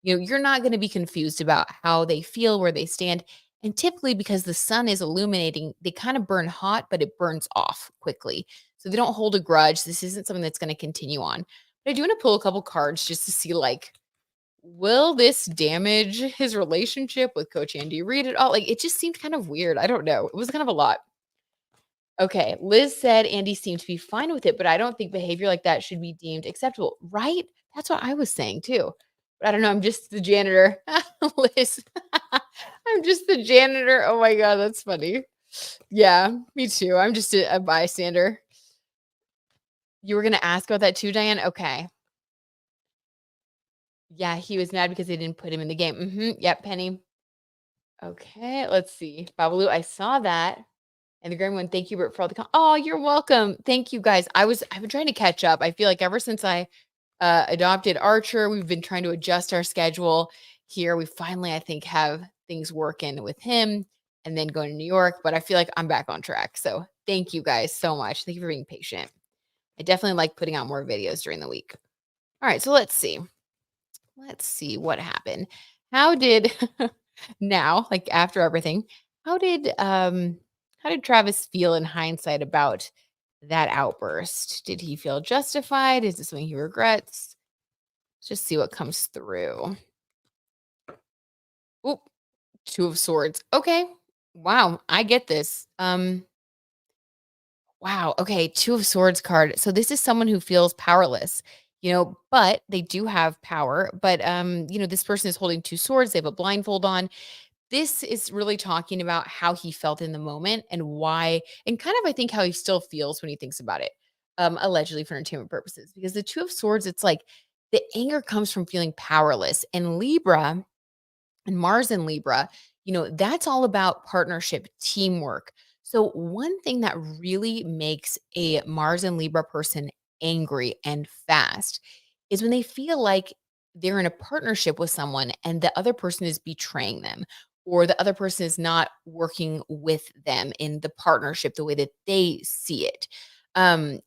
You're not going to be confused about how they feel, where they stand. And typically, because the sun is illuminating, they kind of burn hot, but it burns off quickly. So they don't hold a grudge. This isn't something that's going to continue on. But I do want to pull a couple cards just to see, like, will this damage his relationship with Coach Andy Reid at all? Like, it just seemed kind of weird. I don't know. It was kind of a lot. Okay. Liz said Andy seemed to be fine with it, but I don't think behavior like that should be deemed acceptable. Right? That's what I was saying too. But I don't know. I'm just the janitor. Liz. I'm just the janitor. Oh my God. That's funny. Yeah, me too. I'm just a bystander. You were going to ask about that too, Diane? Okay. Yeah, he was mad because they didn't put him in the game. Yep, Penny. Okay, let's see. Babalu, I saw that. And the grand one, thank you, Bert, for all the oh, you're welcome. Thank you guys. I've been trying to catch up. I feel like ever since I adopted Archer, we've been trying to adjust our schedule here. We finally, I think, have things working with him and then going to New York. But I feel like I'm back on track. So thank you guys so much. Thank you for being patient. I definitely like putting out more videos during the week. All right, so let's see. Let's see what happened. How did now, like after everything, how did Travis feel in hindsight about that outburst? Did he feel justified? Is this something he regrets? Let's just see what comes through. Oop, Two of Swords. Okay. Wow, I get this. Wow. Okay. Two of Swords card. So this is someone who feels powerless, but they do have power. But, this person is holding two swords. They have a blindfold on. This is really talking about how he felt in the moment and why, and kind of, I think, how he still feels when he thinks about it, allegedly for entertainment purposes. Because the Two of Swords, it's like the anger comes from feeling powerless. And Libra, and Mars and Libra, that's all about partnership, teamwork. So, one thing that really makes a Mars and Libra person angry and fast is when they feel like they're in a partnership with someone and the other person is betraying them, or the other person is not working with them in the partnership the way that they see it.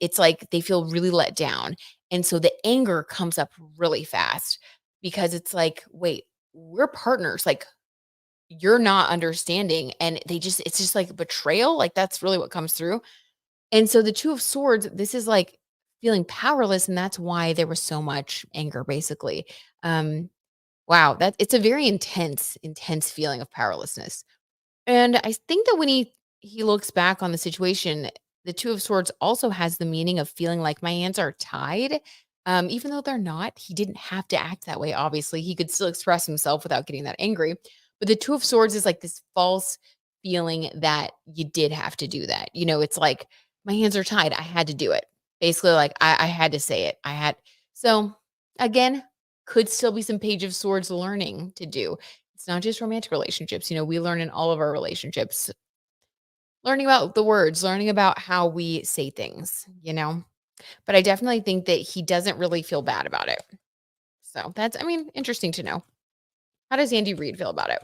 It's like they feel really let down. And so the anger comes up really fast because it's like, wait, we're partners. Like, you're not understanding. And it's just like betrayal. Like, that's really what comes through. And so the Two of Swords, this is like feeling powerless. And that's why there was so much anger, basically. Um, wow. It's a very intense feeling of powerlessness. And I think that when he looks back on the situation, the Two of Swords also has the meaning of feeling like my hands are tied. Even though they're not, he didn't have to act that way, obviously. He could still express himself without getting that angry. But the Two of Swords is like this false feeling that you did have to do that. It's like my hands are tied. I had to do it. Basically, like I had to say it. So again, could still be some Page of Swords learning to do. It's not just romantic relationships. We learn in all of our relationships, learning about the words, learning about how we say things. But I definitely think that he doesn't really feel bad about it. So that's, interesting to know. How does Andy Reid feel about it?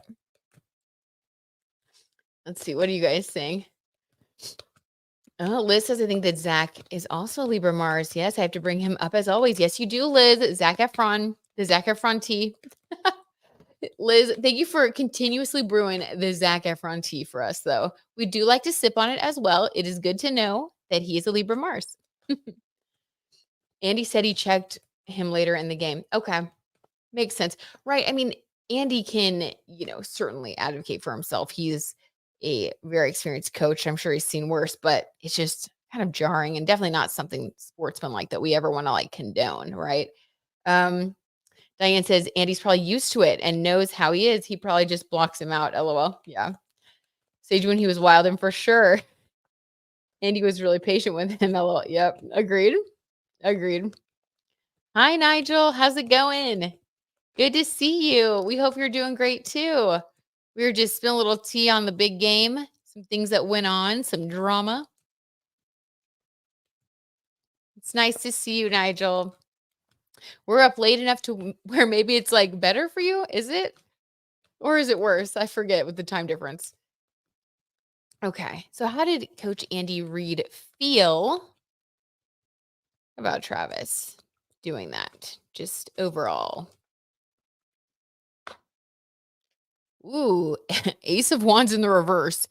Let's see. What are you guys saying? Oh, Liz says, I think that Zach is also Libra Mars. Yes, I have to bring him up as always. Yes, you do, Liz. Zach Efron, the Zach Efron tea. Liz, thank you for continuously brewing the Zac Efron tea for us, though. We do like to sip on it as well. It is good to know that he is a Libra Mars. Andy said he checked him later in the game. Okay. Makes sense. Right. Andy can, certainly advocate for himself. He's a very experienced coach. I'm sure he's seen worse, but it's just kind of jarring and definitely not something sportsmanlike that we ever want to like condone. Right. Um, Diane says Andy's probably used to it and knows how he is. He probably just blocks him out. LOL. Yeah. Sage, when he was wild, and for sure, Andy was really patient with him. LOL. Yep. Agreed. Agreed. Hi, Nigel. How's it going? Good to see you. We hope you're doing great too. We were just spilling a little tea on the big game, some things that went on, some drama. It's nice to see you, Nigel. We're up late enough to where maybe it's, like, better for you? Is it? Or is it worse? I forget with the time difference. Okay. So how did Coach Andy Reid feel about Travis doing that? Just overall. Ooh, Ace of Wands in the reverse.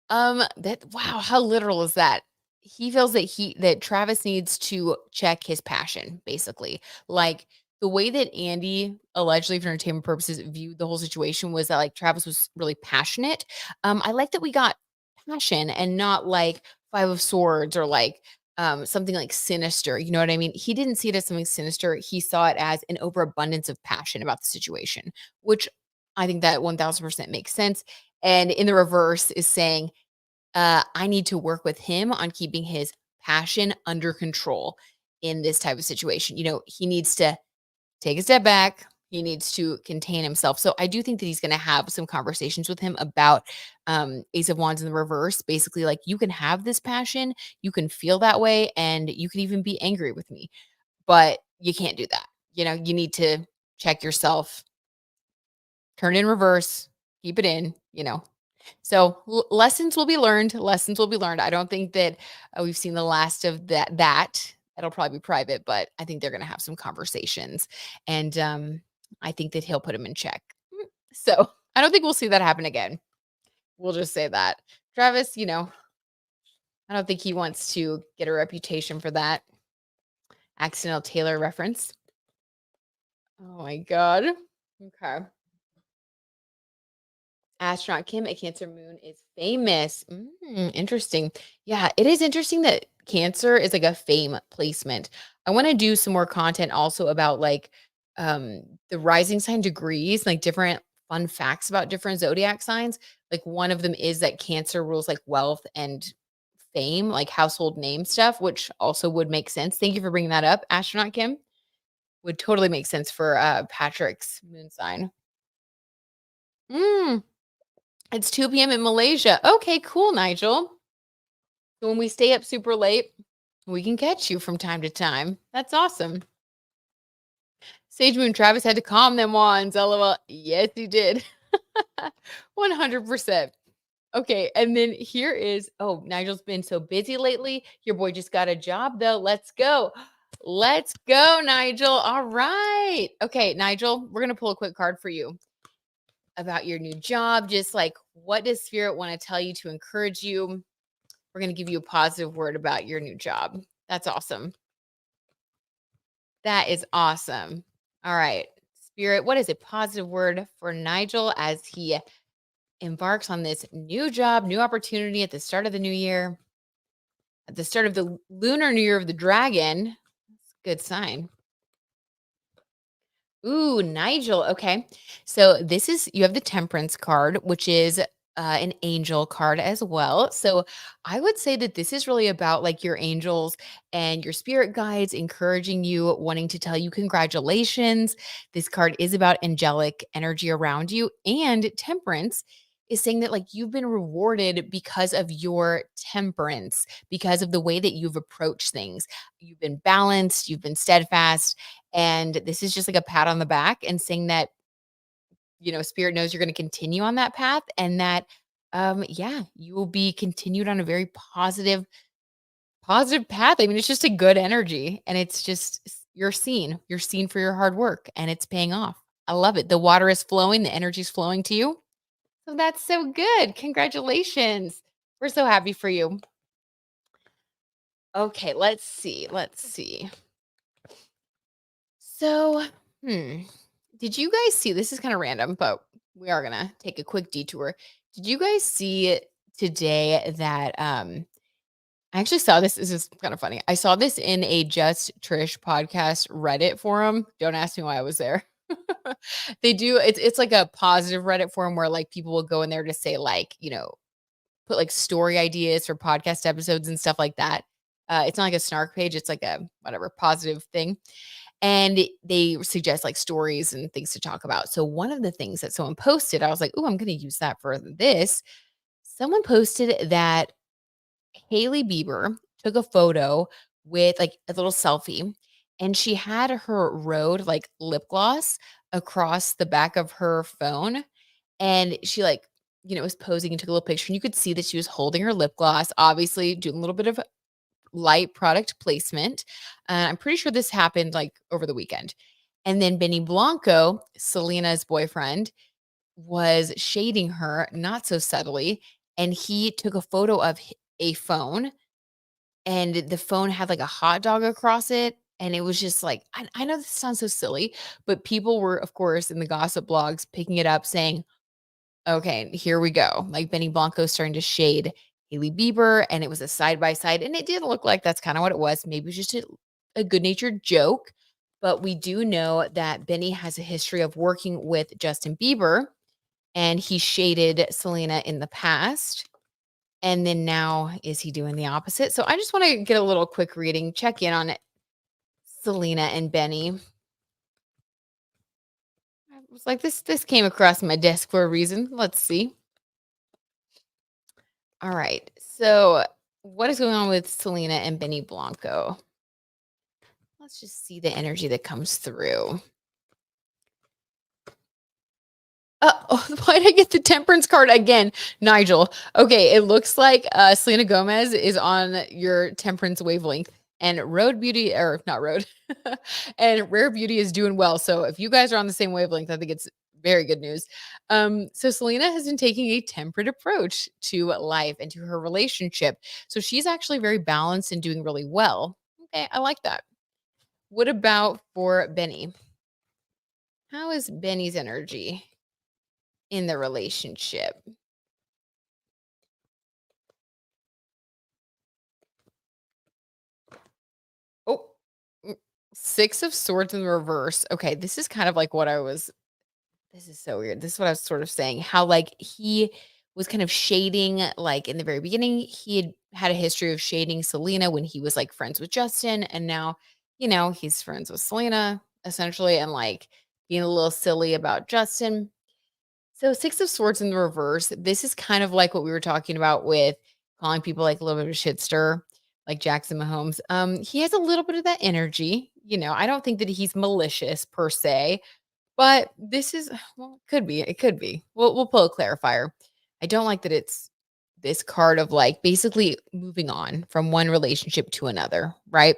That wow, how literal is that? He feels that Travis needs to check his passion, basically. Like the way that Andy allegedly for entertainment purposes viewed the whole situation was that like Travis was really passionate. I like that we got passion and not like Five of Swords or like something like sinister. You know what I mean? He didn't see it as something sinister. He saw it as an overabundance of passion about the situation, which I think that 1000% makes sense. And in the reverse is saying I need to work with him on keeping his passion under control in this type of situation. You know, he needs to take a step back. He needs to contain himself. So I do think that he's going to have some conversations with him about Ace of Wands in the reverse. Basically, like you can have this passion, you can feel that way, and you can even be angry with me, but you can't do that. You know, you need to check yourself, turn it in reverse, keep it in, you know, so lessons will be learned. Lessons will be learned. I don't think that we've seen the last of that. That'll probably be private, but I think they're going to have some conversations, and I think that he'll put him in check. So I don't think we'll see that happen again. We'll just say that Travis, you know, I don't think he wants to get a reputation for that accidental Taylor reference. Oh my god. Okay. Astronaut Kim at Cancer Moon is famous. Interesting. Yeah, it is interesting that Cancer is like a fame placement. I want to do some more content also about like the rising sign degrees, like different fun facts about different zodiac signs. Like one of them is that Cancer rules like wealth and fame, like household name stuff, which also would make sense. Thank you for bringing that up, Astronaut Kim. Would totally make sense for Patrick's moon sign. Mm, It's 2 PM in Malaysia. Okay, cool, Nigel. So when we stay up super late, we can catch you from time to time. That's awesome. Sage Moon Travis had to calm them wands. LOL. Yes, he did. 100%. Okay, and then here is Nigel's been so busy lately. Your boy just got a job though. Let's go. Let's go, Nigel. All right. Okay, Nigel, we're going to pull a quick card for you about your new job. Just like what does spirit want to tell you to encourage you? We're going to give you a positive word about your new job. That's awesome. That is awesome. All right. Spirit, what is a positive word for Nigel as he embarks on this new job, new opportunity at the start of the new year, at the start of the lunar new year of the dragon? Good sign. Ooh, Nigel. Okay. So this is, you have the temperance card, which is an angel card as well. So I would say that this is really about like your angels and your spirit guides encouraging you, wanting to tell you congratulations. This card is about angelic energy around you. And temperance is saying that like you've been rewarded because of your temperance, because of the way that you've approached things. You've been balanced, you've been steadfast, and this is just like a pat on the back and saying that, you know, spirit knows you're going to continue on that path and that, yeah, you will be continued on a very positive path. I mean, it's just a good energy and it's just, you're seen for your hard work and it's paying off. I love it. The water is flowing, the energy is flowing to you. So that's so good. Congratulations. We're so happy for you. Okay, let's see. Let's see. So, hmm. Did you guys see this is kind of random, but we are gonna take a quick detour. Did you guys see today that I actually saw this is kind of funny. I saw this in a Just Trish podcast Reddit forum. Don't ask me why I was there. They do it's like a positive Reddit forum where like people will go in there to say like, you know, put like story ideas for podcast episodes and stuff like that. It's not like a snark page, it's like a whatever positive thing. And they suggest like stories and things to talk about. So one of the things that someone posted, I was like, "Oh, I'm going to use that for this." Someone posted that Haley Bieber took a photo with like a little selfie and she had her Rhode, like, lip gloss across the back of her phone, and she, like, was posing and took a little picture, and you could see that she was holding her lip gloss, obviously doing a little bit of light product placement. I'm pretty sure this happened, like, over the weekend. And then Benny Blanco, Selena's boyfriend, was shading her not so subtly, and he took a photo of a phone, and the phone had like a hot dog across it. And it was just like, I know this sounds so silly, but people were, of course, in the gossip blogs picking it up saying, okay, here we go. Like Benny Blanco starting to shade Haley Bieber, and it was a side by side. And it did look like that's kind of what it was. Maybe it was just a good natured joke. But we do know that Benny has a history of working with Justin Bieber, and he shaded Selena in the past. And then now is he doing the opposite? So I just want to get a little quick reading, check in on Selena and Benny. I was like, this came across my desk for a reason. Let's see. All right. So what is going on with Selena and Benny Blanco? Let's just see the energy that comes through. Oh, why did I get the temperance card again, Nigel? Okay, it looks like Selena Gomez is on your temperance wavelength, and Road Beauty, or not Road, and Rare Beauty is doing well. So if you guys are on the same wavelength, I think it's very good news. So Selena has been taking a temperate approach to life and to her relationship. So she's actually very balanced and doing really well. Okay, I like that. What about for Benny? How is Benny's energy in the relationship? Oh, mm, 6 of swords in reverse. Okay, this is kind of like what I was this is so weird. This is what I was sort of saying, how, like, he was kind of shading, like, in the very beginning, he had a history of shading Selena when he was, like, friends with Justin, and now, he's friends with Selena, essentially, and, like, being a little silly about Justin. So 6 of swords in the reverse, this is kind of like what we were talking about with calling people, like, a little bit of a shit stir, like Jackson Mahomes. He has a little bit of that energy, I don't think that he's malicious per se, but this is well, it could be. We'll pull a clarifier. I don't like that it's this card of, like, basically moving on from one relationship to another, right?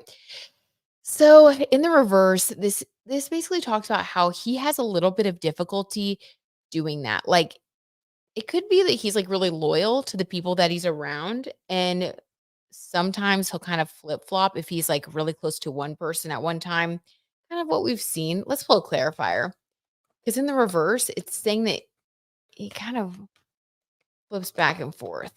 So in the reverse, this basically talks about how he has a little bit of difficulty doing that. Like, it could be that he's, like, really loyal to the people that he's around, and sometimes he'll kind of flip-flop if he's, like, really close to one person at one time, kind of what we've seen. Let's pull a clarifier, because in the reverse, it's saying that he kind of flips back and forth.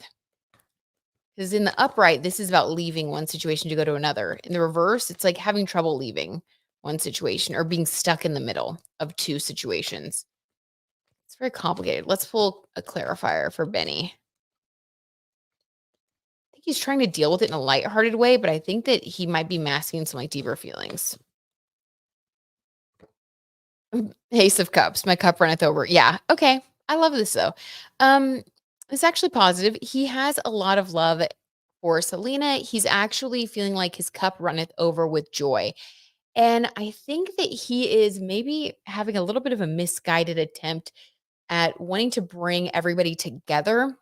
Because in the upright, this is about leaving one situation to go to another. In the reverse, it's like having trouble leaving one situation or being stuck in the middle of two situations. It's very complicated. Let's pull a clarifier for Benny. I think he's trying to deal with it in a lighthearted way, but I think that he might be masking some, like, deeper feelings. Ace of Cups, my cup runneth over. Yeah, okay. I love this though. Um, it's actually positive. He has a lot of love for Selena. He's actually feeling like his cup runneth over with joy. And I think that he is maybe having a little bit of a misguided attempt at wanting to bring everybody together.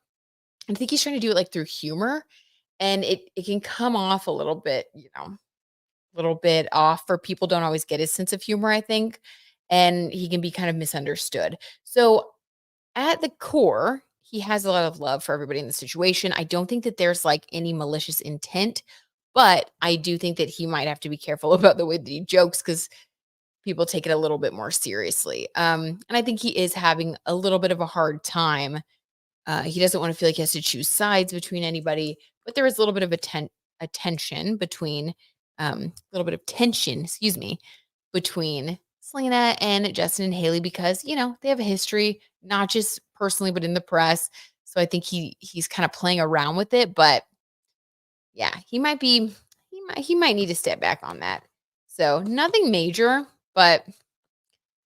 I think he's trying to do it, like, through humor, and it can come off a little bit, little bit off, for people don't always get his sense of humor, I think, and he can be kind of misunderstood. So at the core, he has a lot of love for everybody in the situation. I don't think that there's, like, any malicious intent, but I do think that he might have to be careful about the way that he jokes, because people take it a little bit more seriously. And I think he is having a little bit of a hard time. He doesn't want to feel like he has to choose sides between anybody, but there is a little bit of a tension between, a little bit of tension, excuse me, between Selena and Justin and Haley, because they have a history, not just personally but in the press. So I think he's kind of playing around with it, but yeah, he might need to step back on that. So nothing major, but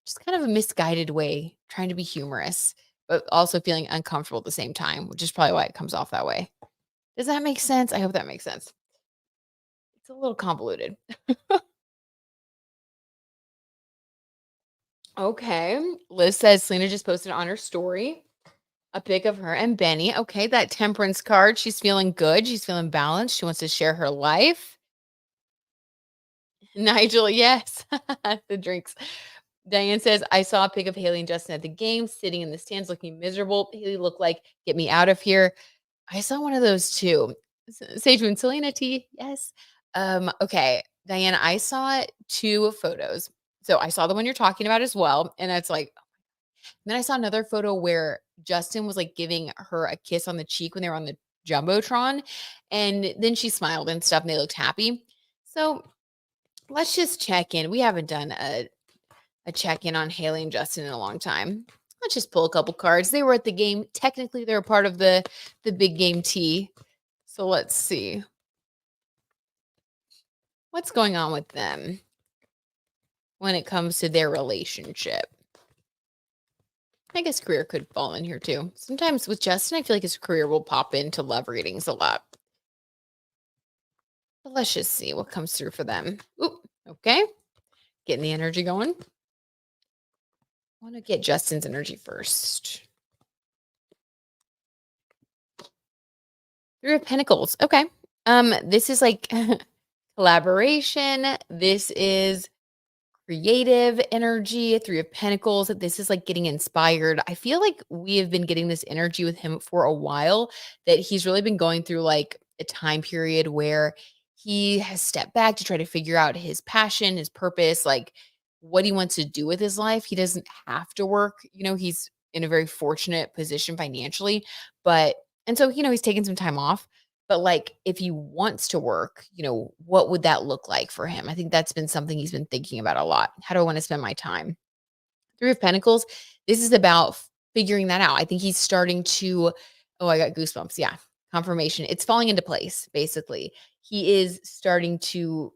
just kind of a misguided way, trying to be humorous, but also feeling uncomfortable at the same time, which is probably why it comes off that way. Does that make sense? I hope that makes sense. It's a little convoluted. Okay. Liz says Selena just posted on her story a pic of her and Benny. Okay, that temperance card. She's feeling good. She's feeling balanced. She wants to share her life. Nigel, yes. The drinks. Diane says, I saw a pic of Haley and Justin at the game, sitting in the stands looking miserable. Haley looked like, get me out of here. I saw one of those too. Sage Moon, Selena T. Yes. Okay. Diane, I saw two photos. So I saw the one you're talking about as well. And it's like, then I saw another photo where Justin was like giving her a kiss on the cheek when they were on the Jumbotron. And then she smiled and stuff and they looked happy. So let's just check in. We haven't done a check in on Haley and Justin in a long time. Let's just pull a couple cards. They were at the game. Technically, they're a part of the big game T. So let's see what's going on with them when it comes to their relationship. I guess career could fall in here too. Sometimes with Justin, I feel like his career will pop into love readings a lot. But let's just see what comes through for them. Oop, okay. Getting the energy going. I want to get Justin's energy first. Three of Pentacles. Okay. This is like collaboration. This is creative energy. Three of Pentacles. This is like getting inspired. I feel like we have been getting this energy with him for a while, that he's really been going through like a time period where he has stepped back to try to figure out his passion, his purpose, like what he wants to do with his life. He doesn't have to work. He's in a very fortunate position financially, but and so he's taking some time off. But like if he wants to work, what would that look like for him? I think that's been something he's been thinking about a lot. How do I want to spend my time? Three of Pentacles. This is about figuring that out. I think he's starting to, oh, I got goosebumps. Yeah. Confirmation. It's falling into place, basically. He is starting to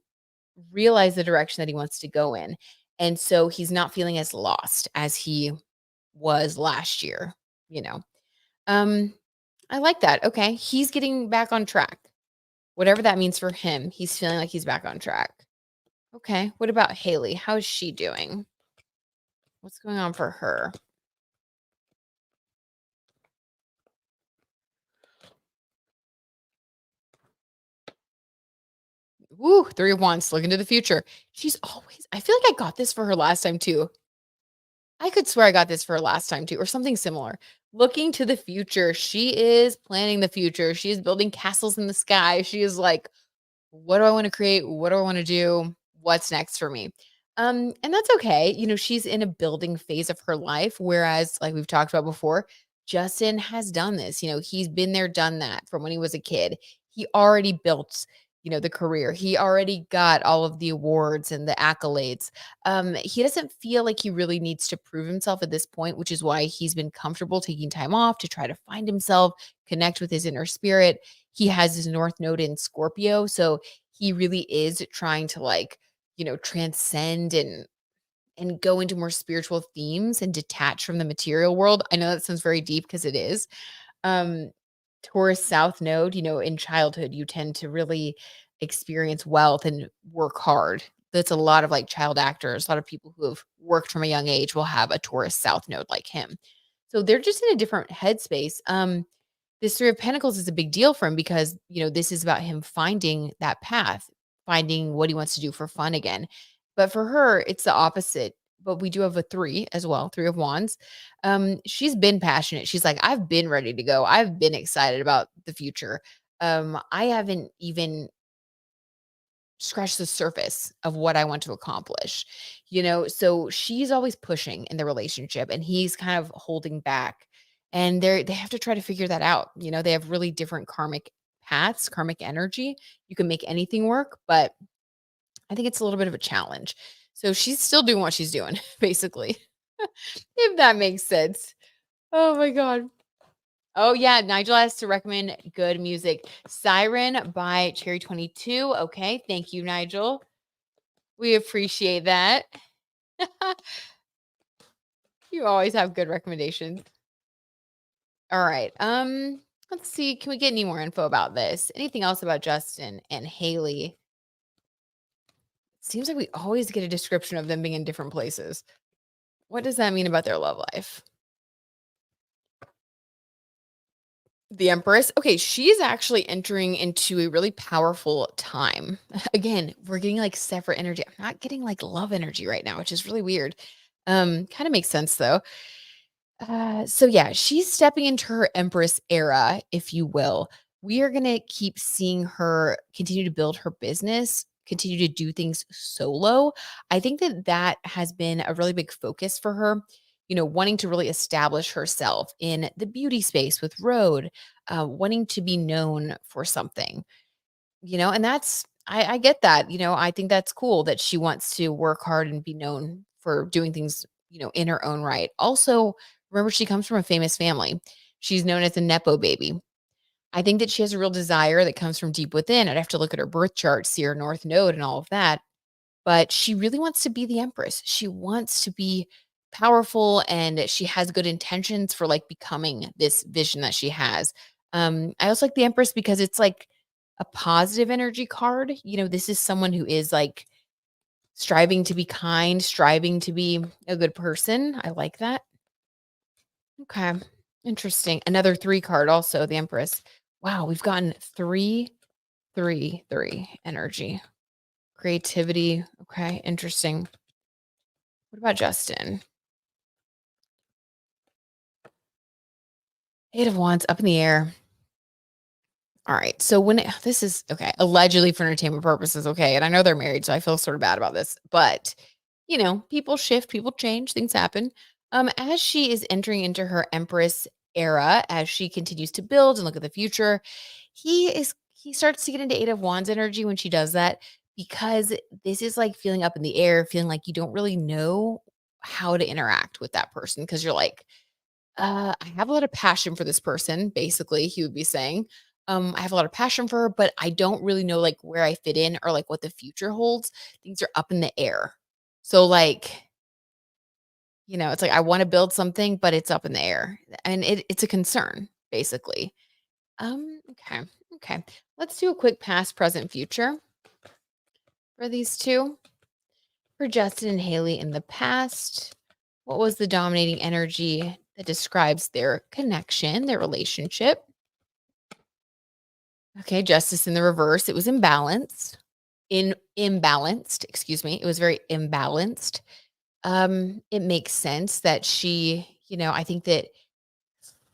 realize the direction that he wants to go in. And so he's not feeling as lost as he was last year, you know. Um, I like that. Okay. He's getting back on track. Whatever that means for him, he's feeling like he's back on track. Okay. What about Haley? How is she doing? What's going on for her? Woo, Three of Wands, look into the future. I feel like I got this for her last time too. I could swear I got this for her last time too, or something similar. Looking to the future. She is planning the future. She is building castles in the sky. She is like, what do I want to create? What do I want to do? What's next for me? And that's okay. She's in a building phase of her life, whereas, like we've talked about before, Justin has done this. He's been there, done that from when he was a kid. He already built, the career. He already got all of the awards and the accolades. He doesn't feel like he really needs to prove himself at this point, which is why he's been comfortable taking time off to try to find himself, connect with his inner spirit. He has his North Node in Scorpio. So he really is trying to transcend and go into more spiritual themes and detach from the material world. I know that sounds very deep because it is. Um, Taurus South Node, in childhood, you tend to really experience wealth and work hard. That's a lot of like child actors, a lot of people who have worked from a young age will have a Taurus South Node like him. So they're just in a different headspace. This Three of Pentacles is a big deal for him because, this is about him finding that path, finding what he wants to do for fun again. But for her, it's the opposite. But we do have a three as well, Three of Wands. She's been passionate. She's like, I've been ready to go. I've been excited about the future. I haven't even scratch the surface of what I want to accomplish, So she's always pushing in the relationship and he's kind of holding back. And they have to try to figure that out. They have really different karmic paths, karmic energy. You can make anything work, but I think it's a little bit of a challenge. So she's still doing what she's doing, basically. If that makes sense. Oh my God. Oh, yeah. Nigel has to recommend good music. Siren by Cherry 22. Okay. Thank you, Nigel. We appreciate that. You always have good recommendations. All right. Let's see. Can we get any more info about this? Anything else about Justin and Haley? Seems like we always get a description of them being in different places. What does that mean about their love life? The Empress. Okay, she's actually entering into a really powerful time. Again, we're getting like separate energy. I'm not getting like love energy right now, which is really weird. Kind of makes sense though. So yeah, she's stepping into her Empress era, if you will. We are gonna keep seeing her continue to build her business, continue to do things solo. I think that that has been a really big focus for her. Wanting to really establish herself in the beauty space with Rode, wanting to be known for something. And I get that. I think that's cool that she wants to work hard and be known for doing things, in her own right. Also, remember she comes from a famous family. She's known as a nepo baby. I think that she has a real desire that comes from deep within. I'd have to look at her birth chart, see her north node and all of that. But she really wants to be the empress. She wants to be powerful and she has good intentions for like becoming this vision that she has. I also like the empress because it's like a positive energy card. This is someone who is like striving to be kind, striving to be a good person. I like that. Okay. Interesting. Another 3 card also, the empress. Wow, we've gotten 3, 3, 3 energy. Creativity. Okay, interesting. What about Justin? 8 of Wands up in the air. All right. So this is okay, allegedly for entertainment purposes, okay. And I know they're married, so I feel sort of bad about this. But people shift, people change, things happen. As she is entering into her Empress era, as she continues to build and look at the future, he starts to get into 8 of Wands energy when she does that, because this is like feeling up in the air, feeling like you don't really know how to interact with that person because you're like, I have a lot of passion for this person, basically, he would be saying. I have a lot of passion for her, but I don't really know like where I fit in or like what the future holds. Things are up in the air. So like, it's like I want to build something, but it's up in the air. And it's a concern, basically. Okay. Okay. Let's do a quick past, present, future for these two. For Justin and Haley in the past, what was the dominating energy that describes their connection, their relationship? Okay, justice in the reverse. It was imbalanced. Imbalanced, excuse me. It was very imbalanced. It makes sense that I think that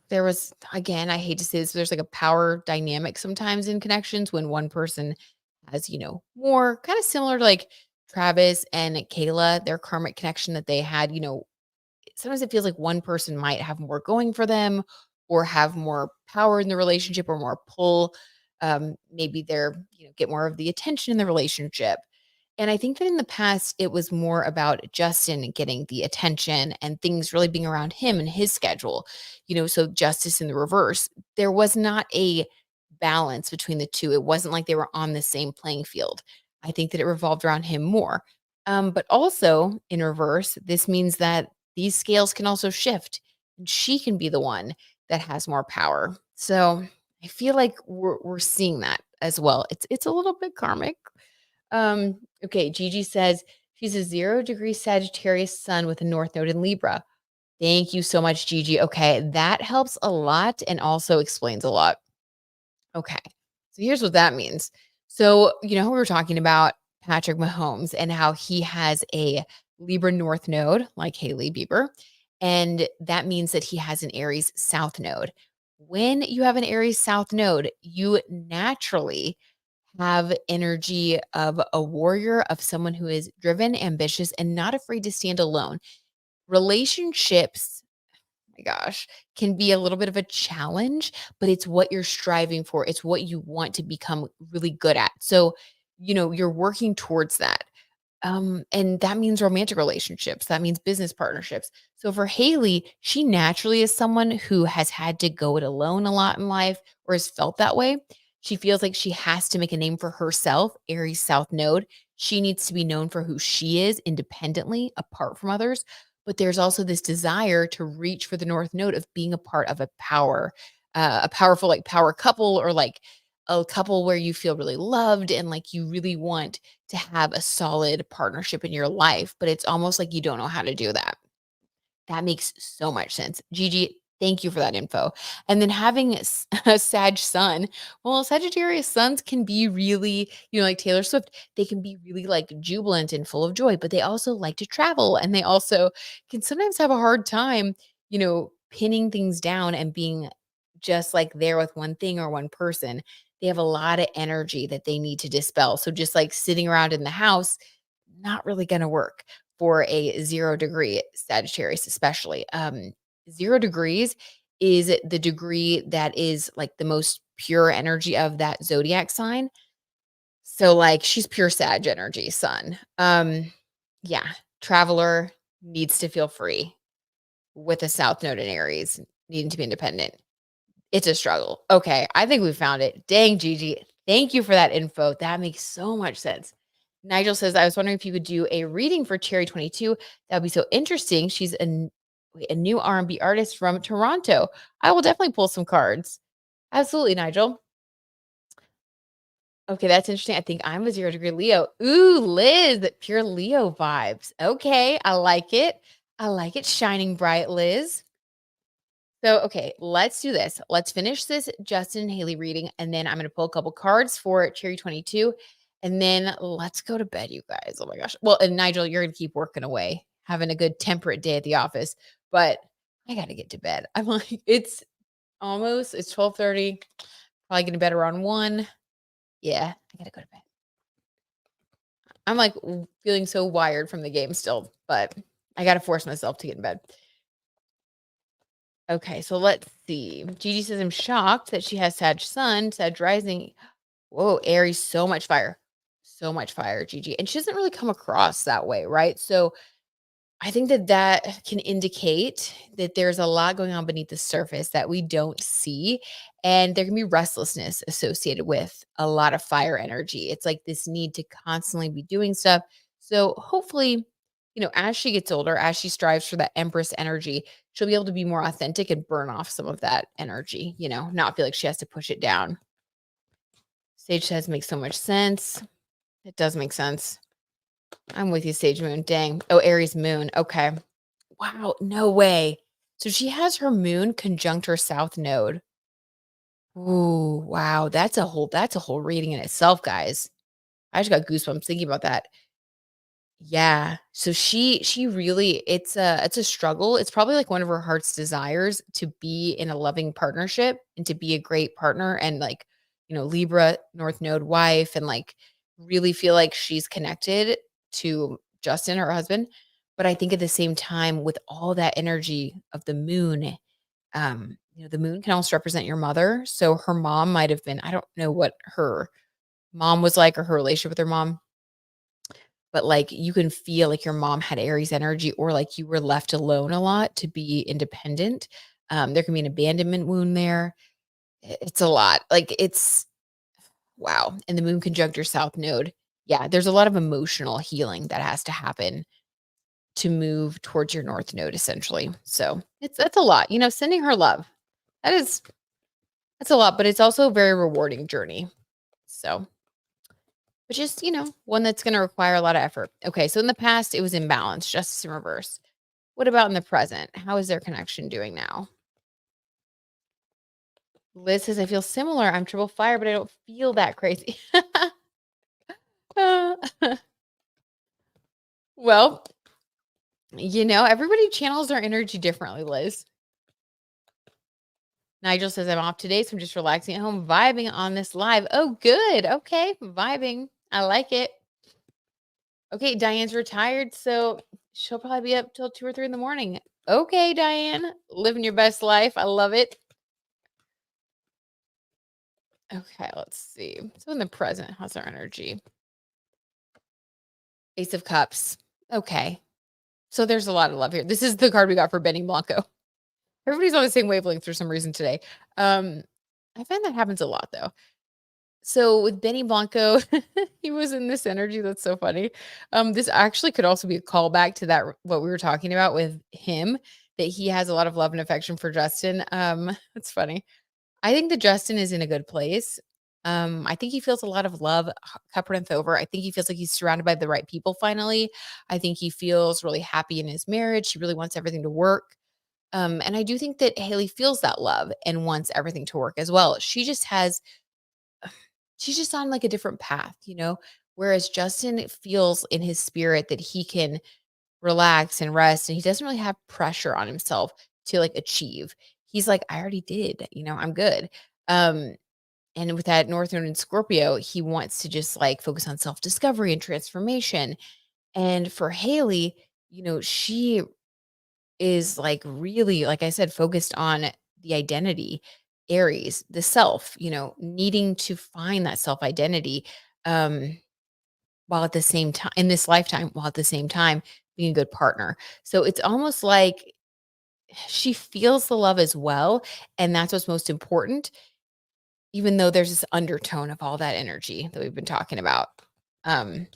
there was, again, I hate to say this, but there's like a power dynamic sometimes in connections when one person has, more kind of similar to like Travis and Kayla, their karmic connection that they had, sometimes it feels like one person might have more going for them or have more power in the relationship or more pull. Maybe they're, get more of the attention in the relationship. And I think that in the past, it was more about Justin getting the attention and things really being around him and his schedule. So justice in the reverse, there was not a balance between the two. It wasn't like they were on the same playing field. I think that it revolved around him more. But also in reverse, this means that these scales can also shift and she can be the one that has more power. So I feel like we're seeing that as well. It's a little bit karmic. Okay, Gigi says she's a 0-degree Sagittarius sun with a North Node in Libra. Thank you so much, Gigi. Okay, that helps a lot and also explains a lot. Okay, so here's what that means. So, we were talking about Patrick Mahomes and how he has a Libra North Node, like Haley Bieber, and that means that he has an Aries South Node. When you have an Aries South Node, you naturally have energy of a warrior, of someone who is driven, ambitious, and not afraid to stand alone. Relationships, my gosh, can be a little bit of a challenge, but it's what you're striving for. It's what you want to become really good at. So, you're working towards that. And that means romantic relationships. That means business partnerships. So for Haley, she naturally is someone who has had to go it alone a lot in life or has felt that way. She feels like she has to make a name for herself, Aries South Node. She needs to be known for who she is independently, apart from others. But there's also this desire to reach for the North Node of being a part of a powerful like power couple, or like a couple where you feel really loved and like you really want to have a solid partnership in your life, but it's almost like you don't know how to do that. That makes so much sense. Gigi, thank you for that info. And then having a Sag sun, well, Sagittarius suns can be really, like Taylor Swift, they can be really like jubilant and full of joy, but they also like to travel and they also can sometimes have a hard time, pinning things down and being just like there with one thing or one person. They have a lot of energy that they need to dispel. So just like sitting around in the house, not really going to work for a 0 degree Sagittarius, especially. 0 degrees is the degree that is like the most pure energy of that zodiac sign. So, like, she's pure Sag energy, sun. Yeah, traveler needs to feel free with a South Node in Aries, needing to be independent. It's a struggle. Okay, I think we found it. Dang, Gigi. Thank you for that info. That makes so much sense. Nigel says, I was wondering if you could do a reading for Cherry 22. That would be so interesting. She's a new R&B artist from Toronto. I will definitely pull some cards. Absolutely, Nigel. Okay, that's interesting. I think I'm a 0 degree Leo. Ooh, Liz, pure Leo vibes. Okay, I like it. I like it. Shining bright, Liz. So, okay, let's do this. Let's finish this Justin and Haley reading, and then I'm going to pull a couple cards for Cherry 22, and then let's go to bed, you guys. Oh my gosh. Well, and Nigel, you're going to keep working away, having a good temperate day at the office, but I got to get to bed. I'm like, it's 12:30. Probably getting to bed around 1. Yeah, I got to go to bed. I'm like feeling so wired from the game still, but I got to force myself to get in bed. Okay, so let's see. Gigi says, I'm shocked that she has Sag Sun, Sag Rising. Whoa, Aries, so much fire. So much fire, Gigi. And she doesn't really come across that way, right? So I think that can indicate that there's a lot going on beneath the surface that we don't see. And there can be restlessness associated with a lot of fire energy. It's like this need to constantly be doing stuff. So hopefully, as she gets older, as she strives for that Empress energy, she'll be able to be more authentic and burn off some of that energy, not feel like she has to push it down. Sage says makes so much sense. It does make sense. I'm with you, Sage Moon. Dang. Oh, Aries Moon. Okay. Wow. No way. So she has her moon conjunct her south node. Ooh, wow. That's a whole reading in itself, guys. I just got goosebumps thinking about that. Yeah. So she really it's a struggle. It's probably like one of her heart's desires to be in a loving partnership and to be a great partner and like, Libra North Node wife and like really feel like she's connected to Justin, her husband. But I think at the same time, with all that energy of the moon, the moon can also represent your mother. So her mom might have been, I don't know what her mom was like or her relationship with her mom, but, like, you can feel like your mom had Aries energy or, like, you were left alone a lot to be independent. There can be an abandonment wound there. It's a lot. Like, it's wow. And the moon conjunct your south node. Yeah, there's a lot of emotional healing that has to happen to move towards your north node, essentially. So, that's a lot. Sending her love. That is that's a lot, but it's also a very rewarding journey. So but just, one that's going to require a lot of effort. Okay, so in the past, it was imbalance, justice in reverse. What about in the present? How is their connection doing now? Liz says, I feel similar. I'm triple fire, but I don't feel that crazy. Uh, well, everybody channels their energy differently, Liz. Nigel says, I'm off today, so I'm just relaxing at home, vibing on this live. Oh, good. Okay, vibing. I like it. Okay, Diane's retired, so she'll probably be up till 2 or 3 in the morning. Okay, Diane, living your best life. I love it. Okay, let's see. So in the present, how's our energy? Ace of Cups. Okay. So there's a lot of love here. This is the card we got for Benny Blanco. Everybody's on the same wavelength for some reason today. I find that happens a lot though. So with Benny Blanco, he was in this energy. That's so funny. This actually could also be a callback to that what we were talking about with him, that he has a lot of love and affection for Justin. That's funny. I think that Justin is in a good place. I think he feels a lot of love, cup runneth over. I think he feels like he's surrounded by the right people finally. I think he feels really happy in his marriage. He really wants everything to work. And I do think that Haley feels that love and wants everything to work as well. She's just on like a different path, whereas Justin feels in his spirit that he can relax and rest and he doesn't really have pressure on himself to like achieve. He's like, I already did, I'm good. Um, and with that North Node in Scorpio, he wants to just like focus on self discovery and transformation. And for Haley, she is like really, like I said, focused on the identity, Aries, the self, needing to find that self identity. While at the same time in this lifetime, while at the same time being a good partner. So it's almost like she feels the love as well. And that's what's most important, even though there's this undertone of all that energy that we've been talking about. Um,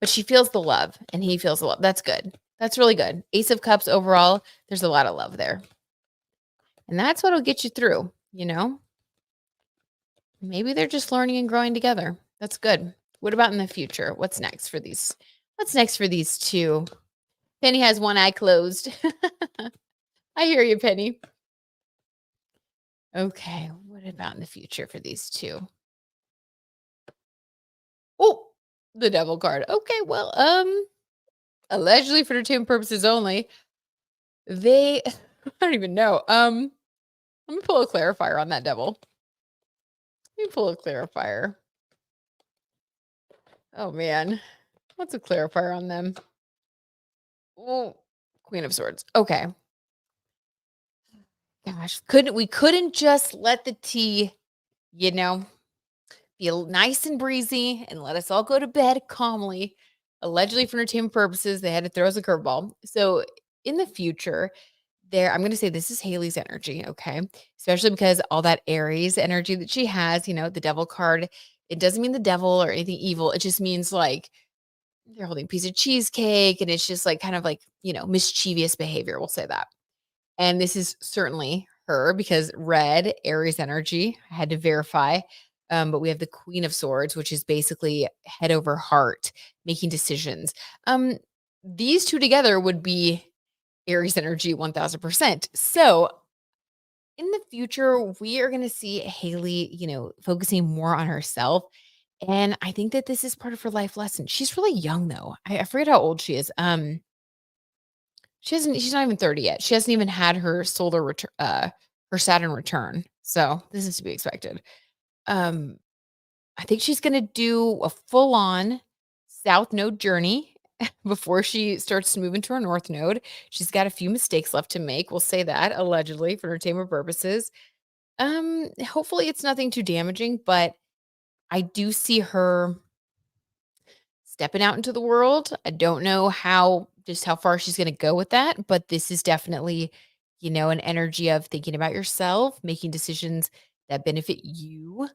but she feels the love and he feels the love. That's good. That's really good. Ace of Cups overall, there's a lot of love there. And that's what'll get you through. Maybe they're just learning and growing together. That's good. What about in the future? What's next for these? What's next for these two? Penny has one eye closed. I hear you, Penny. Okay, what about in the future for these two? Oh, the devil card. Okay, well, allegedly for entertainment purposes only, they I don't even know. Let me pull a clarifier on that devil. Let me pull a clarifier. Oh man. What's a clarifier on them? Oh, Queen of Swords. Okay. Gosh, couldn't just let the tea, you know, be nice and breezy and let us all go to bed calmly. Allegedly for entertainment purposes, they had to throw us a curveball. So in the future, I'm going to say this is Haley's energy, okay? Especially because all that Aries energy that she has, the devil card, it doesn't mean the devil or anything evil. It just means like they're holding a piece of cheesecake and it's just like kind of like, mischievous behavior. We'll say that. And this is certainly her because red, Aries energy, I had to verify. But we have the Queen of Swords, which is basically head over heart, making decisions. These two together would be Aries energy 1000%. So in the future, we are going to see Haley, focusing more on herself. And I think that this is part of her life lesson. She's really young though. I forget how old she is. She's not even 30 yet. She hasn't even had her solar return, her Saturn return. So this is to be expected. Um, I think she's gonna do a full-on South Node journey before she starts to move into her North Node. She's got a few mistakes left to make. We'll say that allegedly for entertainment purposes. Hopefully it's nothing too damaging, but I do see her stepping out into the world. I don't know how far she's going to go with that, but this is definitely, an energy of thinking about yourself, making decisions that benefit you.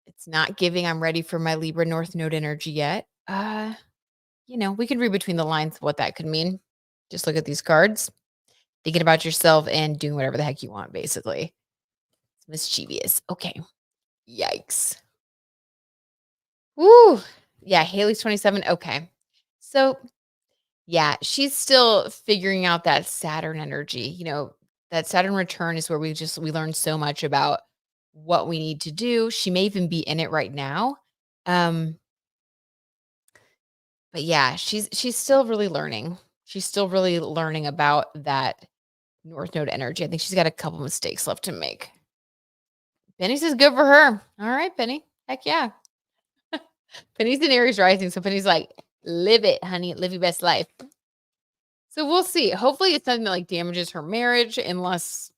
It's not giving I'm ready for my Libra North Node energy yet. We can read between the lines what that could mean. Just look at these cards. Thinking about yourself and doing whatever the heck you want, basically. It's mischievous. Okay. Yikes. Woo. Yeah, Haley's 27. Okay. So yeah, she's still figuring out that Saturn energy. That Saturn return is where we learn so much about what we need to do. She may even be in it right now. Um, but yeah, she's still really learning. She's still really learning about that North Node energy. I think she's got a couple mistakes left to make. Penny says good for her. All right, Penny. Heck yeah. Penny's in Aries rising, so Penny's like, live it, honey. Live your best life. So we'll see. Hopefully it's nothing that like damages her marriage unless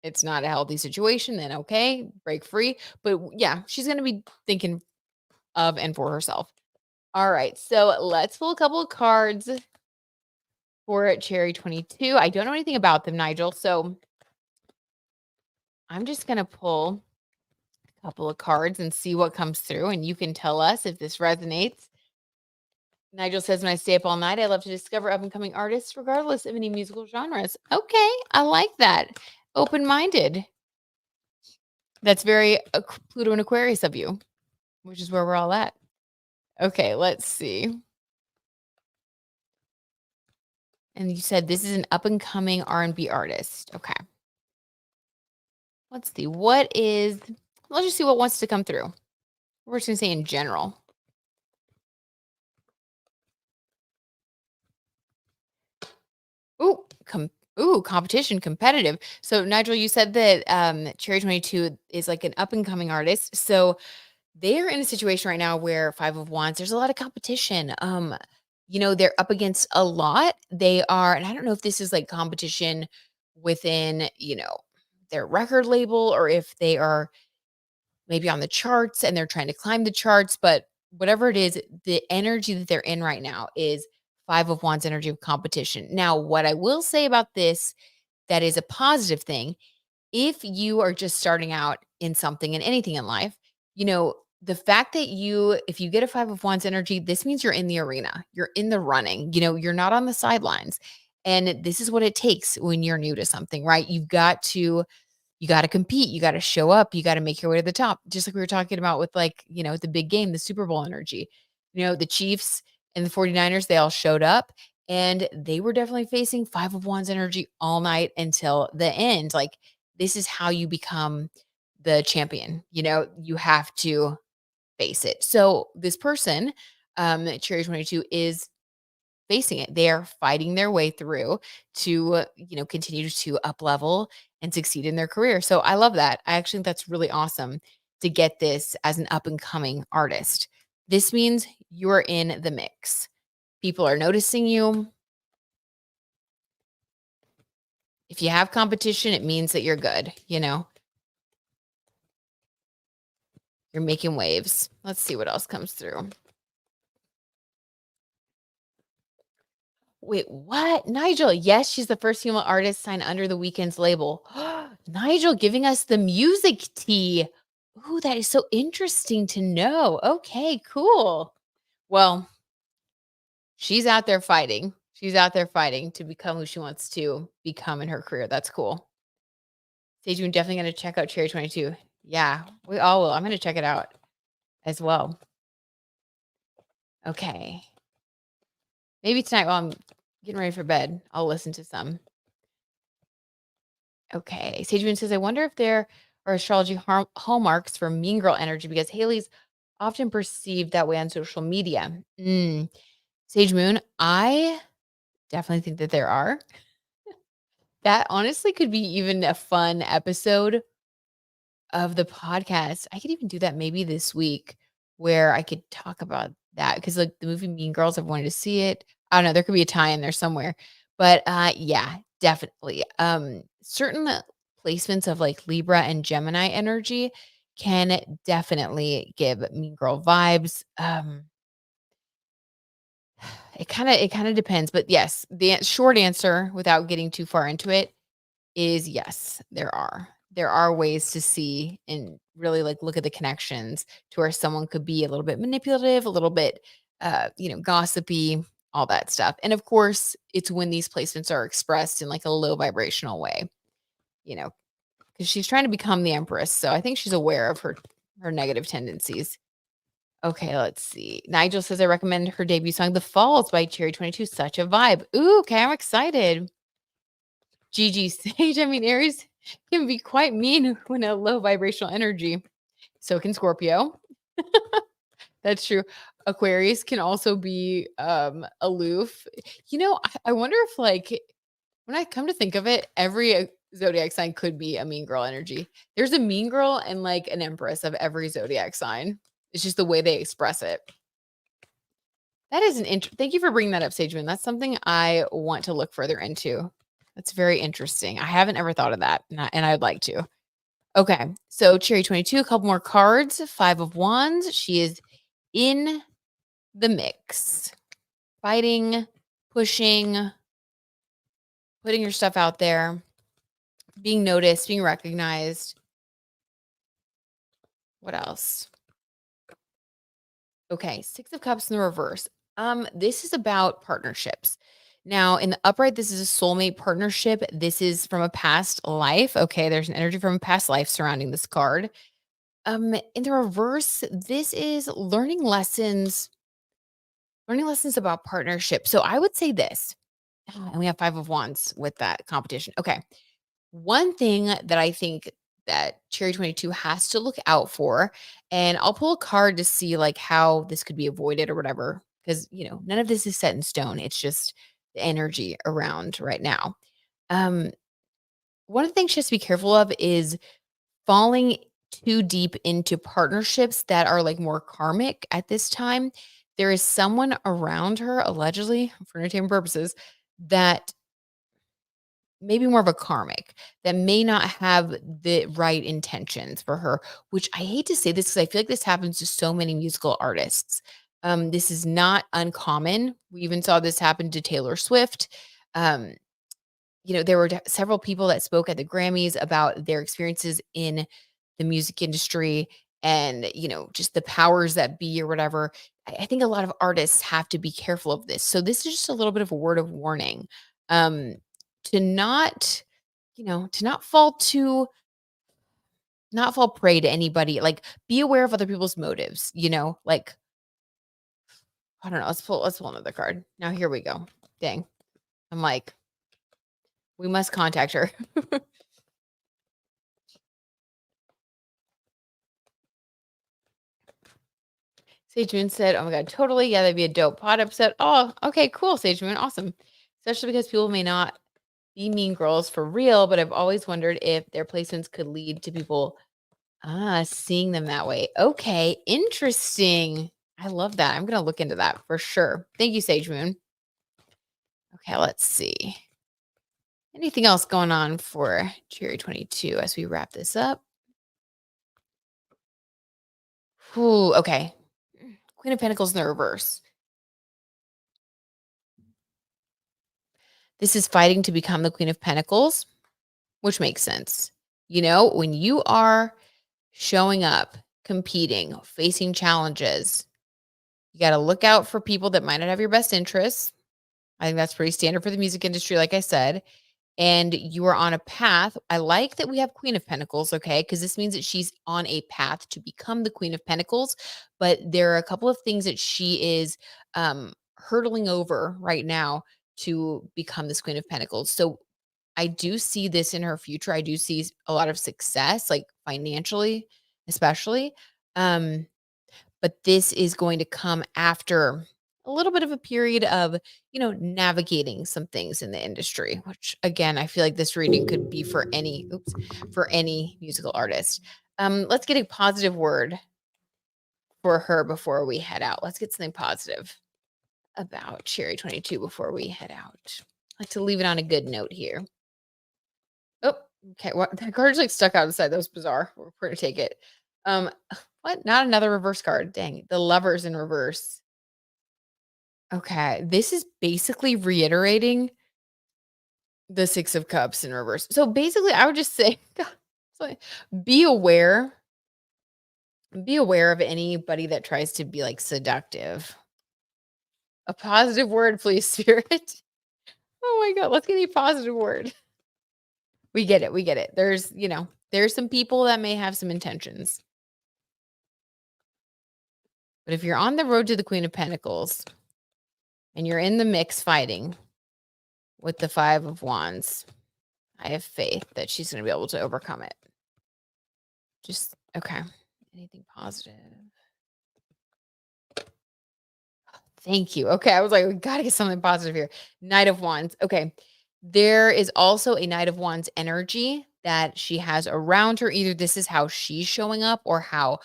it's not a healthy situation, then okay, break free. But yeah, she's going to be thinking of and for herself. All right. So let's pull a couple of cards for Cherry 22. I don't know anything about them, Nigel. So I'm just going to pull a couple of cards and see what comes through. And you can tell us if this resonates. Nigel says, when I stay up all night, I love to discover up and coming artists, regardless of any musical genres. Okay, I like that. Open minded. That's very Pluto and Aquarius of you, which is where we're all at. Okay, let's see. And you said this is an up and coming R&B artist. Okay. Let's see. Let's just see what wants to come through. We're just going to say in general. Ooh, competition, competitive. So Nigel, you said that Cherry 22 is like an up and coming artist. So they're in a situation right now where Five of Wands, there's a lot of competition. They're up against a lot. They are, and I don't know if this is like competition within, their record label or if they are maybe on the charts and they're trying to climb the charts, but whatever it is, the energy that they're in right now is Five of Wands energy of competition. Now, what I will say about this that is a positive thing, if you are just starting out in something and anything in life, the fact that if you get a Five of Wands energy, this means you're in the arena, you're in the running, you're not on the sidelines. And this is what it takes when you're new to something, right? You got to compete, you got to show up, you got to make your way to the top. Just like we were talking about with like, the big game, the Super Bowl energy. The Chiefs and the 49ers, they all showed up and they were definitely facing Five of Wands energy all night until the end. Like this is how you become the champion. You have to face it. So this person, Cherry 22 is facing it. They are fighting their way through to, continue to up level and succeed in their career. So I love that. I actually think that's really awesome to get this as an up and coming artist. This means you're in the mix. People are noticing you. If you have competition, it means that you're good, You're making waves. Let's see what else comes through. Wait, what? Nigel, yes, she's the first female artist signed under the Weeknd's label. Nigel giving us the music tea. Ooh, that is so interesting to know. Okay, cool. Well, she's out there fighting. She's out there fighting to become who she wants to become in her career. That's cool. Sage, we're definitely going to check out Cherry 22. Yeah, we all will. I'm going to check it out as well. Okay. Maybe tonight while I'm getting ready for bed, I'll listen to some. Okay. Sage Moon says, I wonder if there are astrology hallmarks for mean girl energy because Haley's often perceived that way on social media. Sage Moon, I definitely think that there are. That honestly could be even a fun episode of the podcast. I could even do that maybe this week where I could talk about that because like the movie Mean Girls, I've wanted to see it. I don't know, there could be a tie in there somewhere. But yeah, definitely. Certain placements of like Libra and Gemini energy can definitely give Mean Girl vibes. It kind of depends, but yes, the short answer without getting too far into it is yes, there are. There are ways to see and really like look at the connections to where someone could be a little bit manipulative, a little bit gossipy, all that stuff. And of course, it's when these placements are expressed in like a low vibrational way, you know, because she's trying to become the empress. So I think she's aware of her negative tendencies. Okay, let's see. Nigel says I recommend her debut song "The Falls" by Cherry 22. Such a vibe. Ooh, okay, I'm excited. Gigi Sage, I mean, Aries can be quite mean when a low vibrational energy. So can Scorpio. That's true. Aquarius can also be aloof. I wonder if like when I come to think of it, every zodiac sign could be a mean girl energy. There's a mean girl and like an empress of every zodiac sign. It's just the way they express it. That is thank you for bringing that up, Sage Moon. That's something I want to look further into. That's very interesting. I haven't ever thought of that, and I'd like to. Okay, so Cherry 22, a couple more cards. Five of Wands. She is in the mix, fighting, pushing, putting your stuff out there, being noticed, being recognized. What else? Okay, Six of Cups in the reverse. This is about partnerships. Now, in the upright, this is a soulmate partnership. This is from a past life. Okay, there's an energy from a past life surrounding this card. In the reverse, this is learning lessons about partnership. So I would say this, and we have 5 of wands with that competition. Okay. One thing that I think that Cherry 22 has to look out for, and I'll pull a card to see like how this could be avoided or whatever, because none of this is set in stone. It's just the energy around right now. Um, One of the things she has to be careful of is falling too deep into partnerships that are like more karmic at this time. There is someone around her, allegedly, for entertainment purposes, that maybe more of a karmic that may not have the right intentions for her, which I hate to say this because I feel like this happens to so many musical artists. This is not uncommon. We even saw this happen to Taylor Swift. Um, there were several people that spoke at the Grammys about their experiences in the music industry and, just the powers that be or whatever. I think a lot of artists have to be careful of this. So this is just a little bit of a word of warning. Um, to not, to not fall prey to anybody. Like be aware of other people's motives, like I don't know. Let's pull another card. Now here we go. Dang. I'm like, we must contact her. Sage Moon said, "Oh my god, totally. Yeah, that'd be a dope pod episode." Oh, okay, cool, Sage Moon. Awesome. Especially because people may not be mean girls for real, but I've always wondered if their placements could lead to people seeing them that way. Okay, interesting. I love that. I'm gonna look into that for sure. Thank you, Sage Moon. Okay, let's see. Anything else going on for Cherry 22 as we wrap this up? Ooh, okay. Queen of Pentacles in the reverse. This is fighting to become the Queen of Pentacles, which makes sense. When you are showing up, competing, facing challenges, you got to look out for people that might not have your best interests. I think that's pretty standard for the music industry, like I said. And you are on a path. I like that we have Queen of Pentacles, okay? Because this means that she's on a path to become the Queen of Pentacles. But there are a couple of things that she is hurdling over right now to become this Queen of Pentacles. So I do see this in her future. I do see a lot of success, like financially, especially. Um, but this is going to come after a little bit of a period of, navigating some things in the industry, which again, I feel like this reading could be for any musical artist. Let's get a positive word for her before we head out. Let's get something positive about Cherry 22 before we head out. I like to leave it on a good note here. Oh, okay. What that card's like stuck out of the side. That was bizarre. We're gonna take it. Um, what? Not another reverse card. Dang, the lovers in reverse. Okay, this is basically reiterating the Six of Cups in reverse. So basically, I would just say, God, sorry, be aware. Be aware of anybody that tries to be like seductive. A positive word, please, Spirit. Oh my God, let's get a positive word. We get it. We get it. There's some people that may have some intentions. But if you're on the road to the Queen of Pentacles and you're in the mix fighting with the Five of Wands, I have faith that she's going to be able to overcome it. Just, okay. Anything positive? Thank you. Okay. I was like, we got to get something positive here. Knight of Wands. Okay. There is also a Knight of Wands energy that she has around her. Either this is how she's showing up or how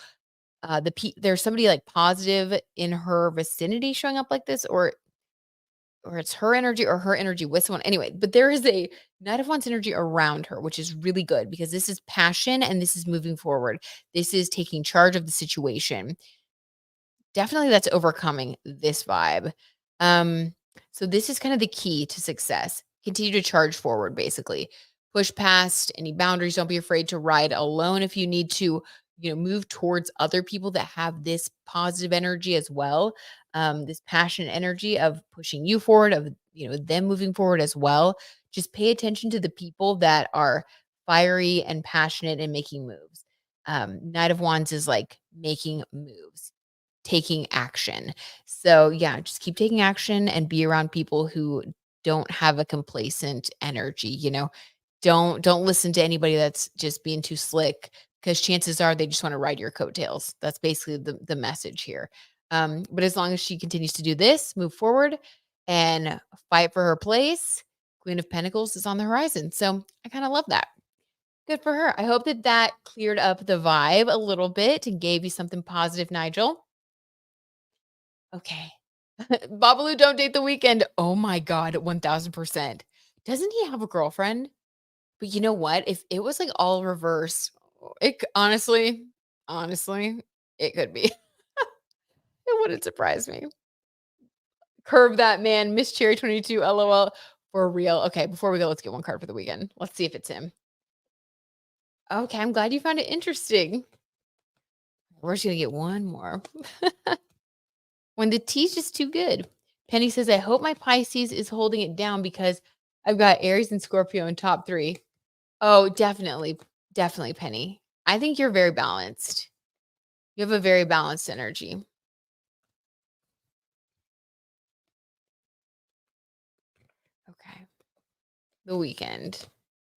there's somebody like positive in her vicinity showing up like this, or it's her energy or her energy with someone. Anyway, but there is a Knight of Wands energy around her, which is really good because this is passion and this is moving forward. This is taking charge of the situation. Definitely that's overcoming this vibe. Um, so this is kind of the key to success. Continue to charge forward, basically. Push past any boundaries. Don't be afraid to ride alone if you need to. move towards other people that have this positive energy as well, this passionate energy of pushing you forward, of them moving forward as well. Just pay attention to the people that are fiery and passionate and making moves. Knight of Wands is like making moves, taking action. So yeah, just keep taking action and be around people who don't have a complacent energy. Don't listen to anybody that's just being too slick, because chances are they just want to ride your coattails. That's basically the message here. But as long as she continues to do this, move forward and fight for her place, Queen of Pentacles is on the horizon. So I kind of love that. Good for her. I hope that that cleared up the vibe a little bit and gave you something positive, Nigel. Okay. Babalu, don't date the weekend. Oh my God, 1000%. Doesn't he have a girlfriend? But you know what? If it was like all reverse, honestly, it could be. It wouldn't surprise me. Curve that man, Miss Cherry 22, LOL. For real. Okay, before we go, let's get one card for the weekend. Let's see if it's him. Okay, I'm glad you found it interesting. We're just gonna get one more. When the tea's just too good. Penny says, I hope my Pisces is holding it down because I've got Aries and Scorpio in top three. Oh, definitely. Definitely, Penny. I think you're very balanced. You have a very balanced energy. Okay. The weekend.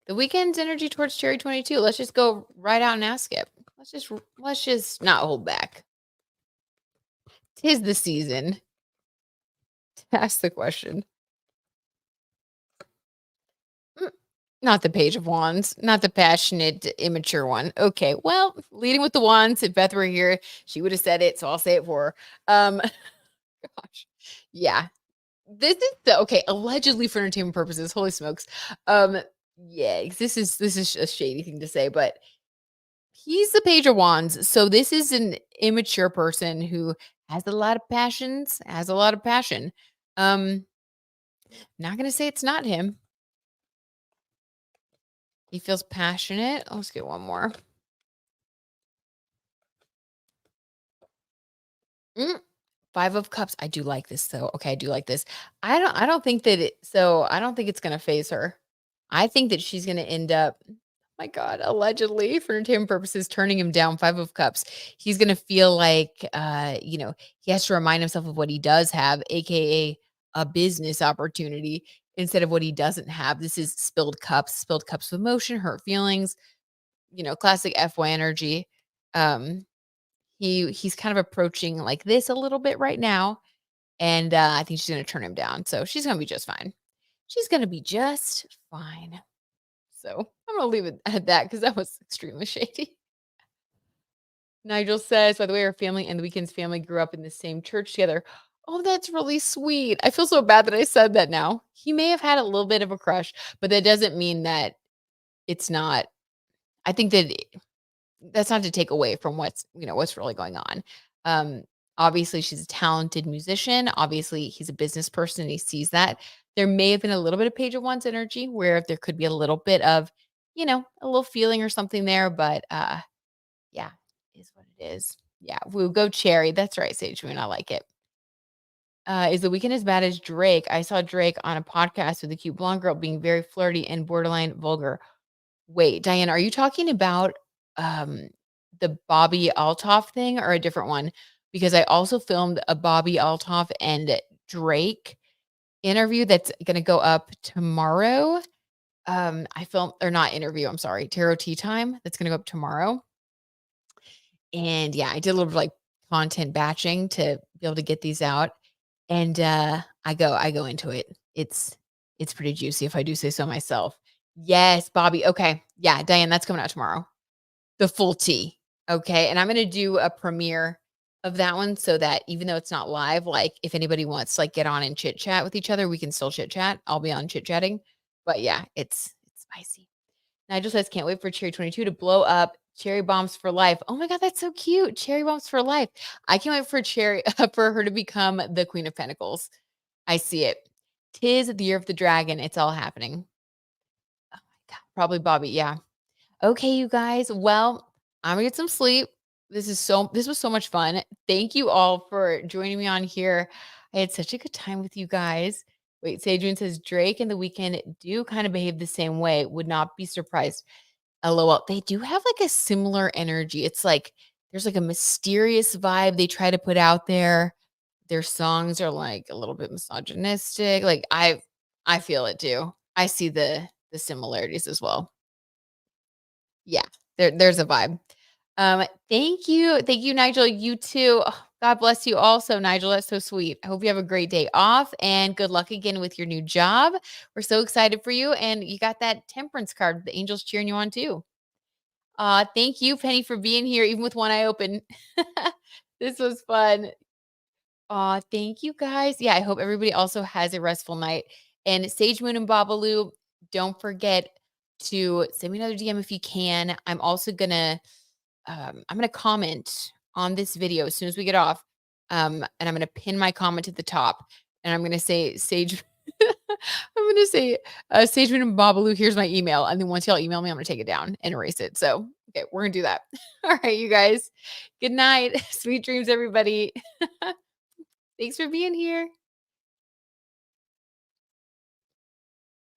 The weekend's energy towards Cherry 22. Let's just go right out and ask it. Let's just not hold back. 'Tis the season to ask the question. Mm, Not the Page of Wands, not the passionate, immature one. Okay, well, leading with the wands. If Beth were here, she would have said it, so I'll say it for her. Gosh, yeah, this is okay. Allegedly for entertainment purposes. Holy smokes. Um, yeah, this is a shady thing to say, but he's the Page of Wands, so this is an immature person who has a lot of passions, has a lot of passion. Um, Not gonna say it's not him. He feels passionate. Let's get one more. Mm, Five of Cups. I do like this though. Okay, I do like this. I don't think that I don't think it's gonna phase her. I think that she's gonna end up, my God, allegedly for entertainment purposes, turning him down. Five of Cups. He's gonna feel like he has to remind himself of what he does have, aka a business opportunity, instead of what he doesn't have. This is spilled cups of emotion, hurt feelings, classic FY energy. Um, he's kind of approaching like this a little bit right now, and I think she's gonna turn him down. So she's gonna be just fine. She's gonna be just fine. So I'm gonna leave it at that because that was extremely shady. Nigel says, by the way, our family and the weekend's family grew up in the same church together. Oh, that's really sweet. I feel so bad that I said that now. He may have had a little bit of a crush, but that doesn't mean that it's not. I think that that's not to take away from what's really going on. Um, Obviously, she's a talented musician. Obviously, he's a business person and he sees that. There may have been a little bit of Page of Wands energy where there could be a little bit of, a little feeling or something there, but yeah, is what it is. Yeah, we'll go cherry. That's right, Sage Moon. I like it. Is the weekend as bad as Drake? I saw Drake on a podcast with a cute blonde girl being very flirty and borderline vulgar. Wait, Diane, are you talking about, um, the Bobby Altoff thing or a different one? Because I also filmed a Bobby Altoff and Drake interview that's gonna go up tomorrow. I filmed, or not interview, I'm sorry, tarot tea time that's gonna go up tomorrow. And yeah, I did a little bit of, like, content batching to be able to get these out, and, I go into it. It's pretty juicy if I do say so myself. Yes, Bobby, okay. Yeah, Diane, that's coming out tomorrow. The full tea, okay? And I'm gonna do a premiere of that one so that even though it's not live, like, if anybody wants to, like, get on and chit chat with each other, we can still chit chat. I'll be on chit chatting. But yeah, it's spicy. Nigel says, "Can't wait for Cherry 22 to blow up. Cherry bombs for life." Oh my God, that's so cute. Cherry bombs for life. I can't wait for Cherry for her to become the Queen of Pentacles. I see it. Tis the year of the dragon. It's all happening. Oh my God, probably Bobby. Yeah. Okay, you guys. Well, I'm gonna get some sleep. This was so much fun. Thank you all for joining me on here. I had such a good time with you guys. Wait, Sajun says Drake and The Weeknd do kind of behave the same way. Would not be surprised. LOL. They do have like a similar energy. It's like there's like a mysterious vibe they try to put out there. Their songs are like a little bit misogynistic. Like I feel it too. I see the similarities as well. Yeah, there's a vibe. Thank you, Nigel. You too. Oh, God bless you also, Nigel. That's so sweet. I hope you have a great day off and good luck again with your new job. We're so excited for you. And you got that temperance card. The angels cheering you on too. Thank you, Penny, for being here, even with one eye open. This was fun. Thank you guys. Yeah, I hope everybody also has a restful night. And Sage Moon and Babalu, don't forget to send me another DM if you can. I'm gonna comment on this video as soon as we get off. And I'm gonna pin my comment to the top, and I'm gonna say Sage. I'm gonna say Sage Moon and Babalu. Here's my email, and then once y'all email me, I'm gonna take it down and erase it. So okay, we're gonna do that. All right, you guys. Good night. Sweet dreams, everybody. Thanks for being here.